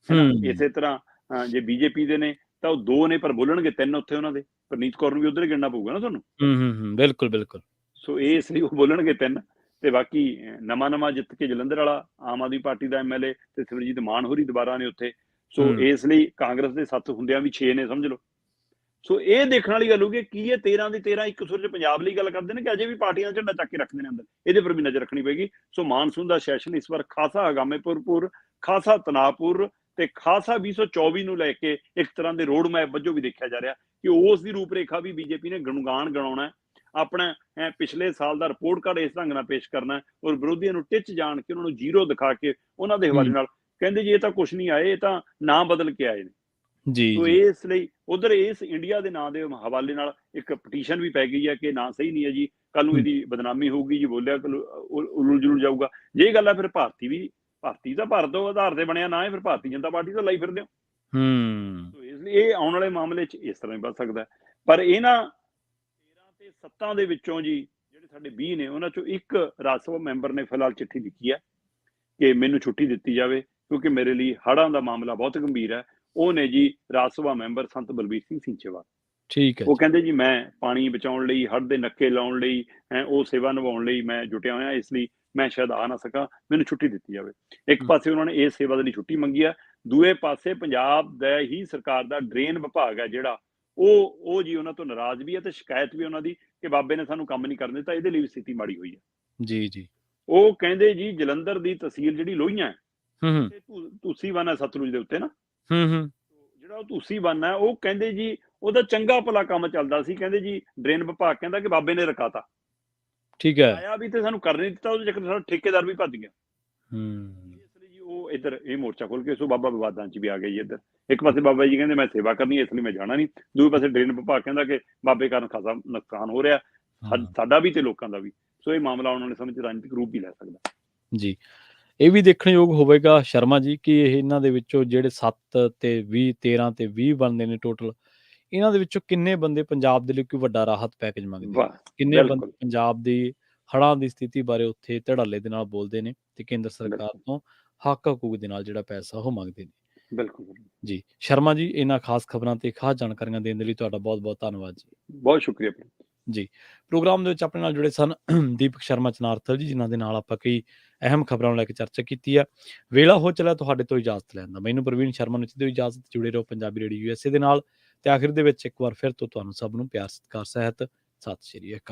ਇਸੇ ਤਰ੍ਹਾਂ ਜੇ BJP ਦੇ ਨੇ ਤਾਂ ਉਹ 2 ਨੇ, ਪਰ ਬੋਲਣਗੇ 3 ਉੱਥੇ ਉਹਨਾਂ ਦੇ। ਪ੍ਰਨੀਤ ਕੌਰ ਨੂੰ ਵੀ ਉਧਰ ਹੀ ਗਿਣਨਾ ਪਊਗਾ ਨਾ ਤੁਹਾਨੂੰ। ਬਿਲਕੁਲ। ਸੋ ਇਸ ਲਈ ਉਹ ਬੋਲਣਗੇ 3, ਤੇ ਬਾਕੀ ਨਵਾਂ ਜਿੱਤ ਕੇ ਜਲੰਧਰ ਵਾਲਾ ਆਮ ਆਦਮੀ ਪਾਰਟੀ ਦਾ MLA ਤੇ ਸਿਮਰਜੀਤ ਮਾਨ ਹੋਰੀ ਦੁਬਾਰਾ ਨੇ ਉੱਥੇ। ਸੋ ਇਸ ਲਈ ਕਾਂਗਰਸ ਦੇ 7 ਹੁੰਦਿਆਂ ਵੀ 6 ਨੇ, ਸਮਝ ਲਓ। ਸੋ ਇਹ ਦੇਖਣ ਵਾਲੀ ਗੱਲ ਹੋਊਗੀ ਕੀ ਇਹ 13 ਦੀ 13 ਇੱਕ ਸੁਰ 'ਚ ਪੰਜਾਬ ਲਈ ਗੱਲ ਕਰਦੇ ਨੇ ਕਿ ਅਜੇ ਵੀ ਪਾਰਟੀਆਂ ਦਾ ਝੰਡਾ ਚੱਕ ਕੇ ਰੱਖਦੇ ਨੇ ਅੰਦਰ। ਇਹਦੇ ਪਰ ਵੀ ਨਜ਼ਰ ਰੱਖਣੀ ਪਏਗੀ। ਸੋ ਮਾਨਸੂਨ ਦਾ ਸੈਸ਼ਨ ਇਸ ਵਾਰ ਖਾਸਾ ਹਗਾਮੇ ਭਰਪੂਰ, ਖਾਸਾ ਤਣਾਅਪੂਰ ਤੇ ਖਾਸਾ 2024 ਨੂੰ ਲੈ ਕੇ ਇੱਕ ਤਰ੍ਹਾਂ ਦੇ ਰੋਡ ਮੈਪ ਵਜੋਂ ਵੀ ਦੇਖਿਆ ਜਾ ਰਿਹਾ ਕਿ ਉਸ ਦੀ ਰੂਪਰੇਖਾ ਵੀ BJP ਨੇ ਗੁਣਗਾਨ ਗਣਾਉਣਾ, ਆਪਣਾ ਪਿਛਲੇ ਸਾਲ ਦਾ ਰਿਪੋਰਟ ਕਾਰਡ ਇਸ ਢੰਗ ਨਾਲ ਪੇਸ਼ ਕਰਨਾ, ਔਰ ਵਿਰੋਧੀਆਂ ਨੂੰ ਟਿੱਚ ਜਾਣ ਕੇ ਉਹਨਾਂ ਨੂੰ ਜ਼ੀਰੋ ਦਿਖਾ ਕੇ ਉਹਨਾਂ ਦੇ ਹਵਾਲੇ ਨਾਲ ਕਹਿੰਦੇ ਜੀ ਇਹ ਤਾਂ ਕੁਛ ਨਹੀਂ ਆਏ, ਇਹ ਤਾਂ ਨਾਂ ਬਦਲ ਕੇ ਆਏ ਨੇ ਜੀ। ਸੋ ਇਸ ਲਈ ਉਧਰ ਇਸ ਇੰਡੀਆ ਦੇ ਨਾਂ ਦੇ ਹਵਾਲੇ ਨਾਲ ਇੱਕ ਪਟੀਸ਼ਨ ਵੀ ਪੈ ਗਈ ਹੈ ਕਿ ਨਾਂ ਸਹੀ ਨਹੀਂ ਹੈ ਜੀ, ਕੱਲ ਨੂੰ ਇਹਦੀ ਬਦਨਾਮੀ ਹੋਊਗੀ ਜੀ, ਬੋਲਿਆ ਉਲਝ ਜੁਲ ਜਾਊਗਾ। ਜੇ ਇਹ ਗੱਲ ਹੈ ਫਿਰ ਭਾਰਤੀ ਤਾਂ ਭਾਰਤ ਤੋਂ ਆਧਾਰ ਤੇ ਬਣਿਆ ਨਾ ਹੈ, ਫਿਰ ਭਾਰਤੀ ਜਨਤਾ ਪਾਰਟੀ ਤਾਂ ਲਈ ਫਿਰਦੇ ਹੋ। ਇਸ ਲਈ ਇਹ ਆਉਣ ਵਾਲੇ ਮਾਮਲੇ 'ਚ ਇਸ ਤਰ੍ਹਾਂ ਹੀ ਵੱਧ ਸਕਦਾ। ਪਰ ਇਹਨਾਂ 13 ਤੇ 7 ਦੇ ਵਿੱਚੋਂ ਜੀ ਜਿਹੜੇ ਸਾਡੇ 20 ਨੇ, ਉਹਨਾਂ 'ਚੋਂ ਇੱਕ ਰਾਜ ਸਭਾ ਮੈਂਬਰ ਨੇ ਫਿਲਹਾਲ ਚਿੱਠੀ ਲਿਖੀ ਹੈ ਕਿ ਮੈਨੂੰ ਛੁੱਟੀ ਦਿੱਤੀ ਜਾਵੇ ਕਿਉਂਕਿ ਮੇਰੇ ਲਈ ਹੜ੍ਹਾਂ ਦਾ ਮਾਮਲਾ ਬਹੁਤ ਗੰਭੀਰ ਹੈ। ਉਹ ਨੇ ਜੀ ਰਾਜ ਸਭਾ ਮੈਂਬਰ ਸੰਤ ਬਲਬੀਰ ਸਿੰਘ ਸਿੰਚੇਵਾਲ। ਠੀਕ ਹੈ, ਉਹ ਕਹਿੰਦੇ ਜੀ ਮੈਂ ਪਾਣੀ ਬਚਾਉਣ ਲਈ, ਹੜ੍ਹ ਦੇ ਨੱਕੇ ਲਾਉਣ ਲਈ, ਉਹ ਸੇਵਾ ਨਿਭਾਉਣ ਲਈ ਮੈਂ ਜੁਟਿਆ ਹੋਇਆ, ਇਸ ਲਈ ਮੈਂ ਸ਼ਾਇਦ ਆ ਨਾ ਸਕਾਂ, ਮੈਨੂੰ ਛੁੱਟੀ ਦਿੱਤੀ ਜਾਵੇ। ਇੱਕ ਪਾਸੇ ਉਹਨਾਂ ਨੇ ਇਸ ਸੇਵਾ ਦੇ ਲਈ ਛੁੱਟੀ ਮੰਗੀ ਆ, ਦੂਏ ਪਾਸੇ ਪੰਜਾਬ ਦਾ ਹੀ ਸਰਕਾਰ ਦਾ ਡਰੇਨ ਵਿਭਾਗ ਹੈ ਜਿਹੜਾ ਉਹ ਜੀ ਉਹਨਾਂ ਤੋਂ ਨਾਰਾਜ਼ ਵੀ ਹੈ ਤੇ ਸ਼ਿਕਾਇਤ ਵੀ ਉਹਨਾਂ ਦੀ ਕਿ ਬਾਬੇ ਨੇ ਸਾਨੂੰ ਕੰਮ ਨਹੀਂ ਕਰਨ ਦਿੱਤਾ, ਇਹਦੇ ਲਈ ਵੀ ਸਥਿਤੀ ਮਾੜੀ ਹੋਈ ਹੈ ਜੀ। ਉਹ ਕਹਿੰਦੇ ਜੀ ਜਲੰਧਰ ਦੀ ਤਹਿਸੀਲ ਜਿਹੜੀ ਲੋਹੀਆਂ ਤੁਸੀਂ ਬੰਨ ਹੈ ਸਤਲੁਜ ਦੇ ਉੱਤੇ ਨਾ, ਜਿਹੜਾ ਉਹ ਤੁਸੀਂ ਬੰਨ ਹੈ, ਉਹ ਕਹਿੰਦੇ ਜੀ ਉਹਦਾ ਚੰਗਾ ਭਲਾ ਕੰਮ ਚੱਲਦਾ ਸੀ, ਕਹਿੰਦੇ ਜੀ ਡਰੇਨ ਵਿਭਾਗ ਕਹਿੰਦਾ ਕਿ ਬਾਬੇ ਨੇ ਰਕਾਤਾ। ਠੀਕ ਹੈ, ਆਇਆ ਵੀ ਤੇ ਸਾਨੂੰ ਕਰ ਨਹੀਂ ਦਿੱਤਾ, ਉਹਦੇ ਚੱਕਰ ਸਾਡਾ ਠੇਕੇਦਾਰ ਵੀ ਭੱਜ ਗਿਆ। ਇਸ ਲਈ ਜੀ ਉਹ ਇੱਧਰ ਇਹ ਮੋਰਚਾ ਖੋਲ ਕੇ ਸੋ ਬਾਬਾ ਵਿਵਾਦਾਂ 'ਚ ਵੀ ਆ ਗਏ ਜੀ। ਇੱਧਰ ਇੱਕ ਪਾਸੇ ਬਾਬਾ ਜੀ ਕਹਿੰਦੇ ਮੈਂ ਸੇਵਾ ਕਰਨੀ ਹੈ, ਇਸ ਲਈ ਮੈਂ ਜਾਣਾ ਨਹੀਂ, ਦੂਜੇ ਪਾਸੇ ਡਰੇਨ ਵਿਭਾਗ ਕਹਿੰਦਾ ਕਿ ਬਾਬੇ ਕਾਰਨ ਖਾਸਾ ਨੁਕਸਾਨ ਹੋ ਰਿਹਾ ਸਾਡਾ ਵੀ ਤੇ ਲੋਕਾਂ ਦਾ ਵੀ। ਸੋ ਇਹ ਮਾਮਲਾ ਉਹਨਾਂ ਨੇ ਸਮਝ ਰਾਜਨੀਤਿਕ ਰੂਪ ਵੀ ਲੈ ਸਕਦਾ ਜੀ। ਇਹ ਵੀ ਦੇਖਣਯੋਗ ਹੋਵੇਗਾ ਸ਼ਰਮਾ ਜੀ ਕਿ ਇਹਨਾਂ ਦੇ ਵਿੱਚੋਂ ਜਿਹੜੇ 7 ਤੇ 20, 13 ਤੇ 20 ਬਣਦੇ ਨੇ ਟੋਟਲ, ਇਹਨਾਂ ਦੇ ਵਿੱਚੋਂ ਕਿੰਨੇ ਬੰਦੇ ਪੰਜਾਬ ਦੇ ਲਈ ਕੋਈ ਵੱਡਾ ਰਾਹਤ ਪੈਕੇਜ ਮੰਗਦੇ ਨੇ, ਕਿੰਨੇ ਬੰਦੇ ਪੰਜਾਬ ਦੀ ਹੜ੍ਹਾਂ ਦੀ ਸਥਿਤੀ ਬਾਰੇ ਉੱਥੇ ਧੜੱਲੇ ਦੇ ਨਾਲ ਬੋਲਦੇ ਨੇ ਤੇ ਕੇਂਦਰ ਸਰਕਾਰ ਤੋਂ ਹੱਕ ਹਕੂਕ ਦੇ ਨਾਲ ਜਿਹੜਾ ਪੈਸਾ ਉਹ ਮੰਗਦੇ ਨੇ। ਬਿਲਕੁਲ ਜੀ। ਸ਼ਰਮਾ ਜੀ, ਇਹਨਾਂ ਖਾਸ ਖਬਰਾਂ ਤੇ ਖਾਸ ਜਾਣਕਾਰੀਆਂ ਦੇਣ ਦੇ ਲਈ ਤੁਹਾਡਾ ਬਹੁਤ ਬਹੁਤ ਧੰਨਵਾਦ ਜੀ। ਬਹੁਤ ਸ਼ੁਕਰੀਆ ਜੀ। ਪ੍ਰੋਗਰਾਮ ਦੇ ਵਿੱਚ ਆਪਣੇ ਨਾਲ ਜੁੜੇ ਸਨ ਦੀਪਕ ਸ਼ਰਮਾ ਚਨਾਰਥਲ ਜੀ, ਜਿਨ੍ਹਾਂ ਦੇ ਨਾਲ ਆਪਾਂ ਕਈ ਅਹਿਮ ਖਬਰਾਂ ਨੂੰ ਲੈ ਕੇ ਚਰਚਾ ਕੀਤੀ ਆ। ਵੇਲਾ ਹੋ ਚਲਾ ਤੁਹਾਡੇ ਤੋਂ ਇਜਾਜ਼ਤ ਲੈਣ ਦਾ। ਮੈਨੂੰ ਪ੍ਰਵੀਨ ਸ਼ਰਮਾ ਨੂੰ ਦਿਓ ਇਜਾਜ਼ਤ। ਜੁੜੇ ਰਹੋ ਪੰਜਾਬੀ ਰੇਡੀਓ USA ਦੇ ਨਾਲ। ਤੇ ਆਖਿਰ ਦੇ ਵਿੱਚ ਇੱਕ ਵਾਰ ਫਿਰ ਤੋਂ ਤੁਹਾਨੂੰ ਸਭ ਨੂੰ ਪਿਆਰ ਸਤਿਕਾਰ ਸਹਿਤ ਸਤਿ ਸ਼੍ਰੀ ਅਕਾਲ।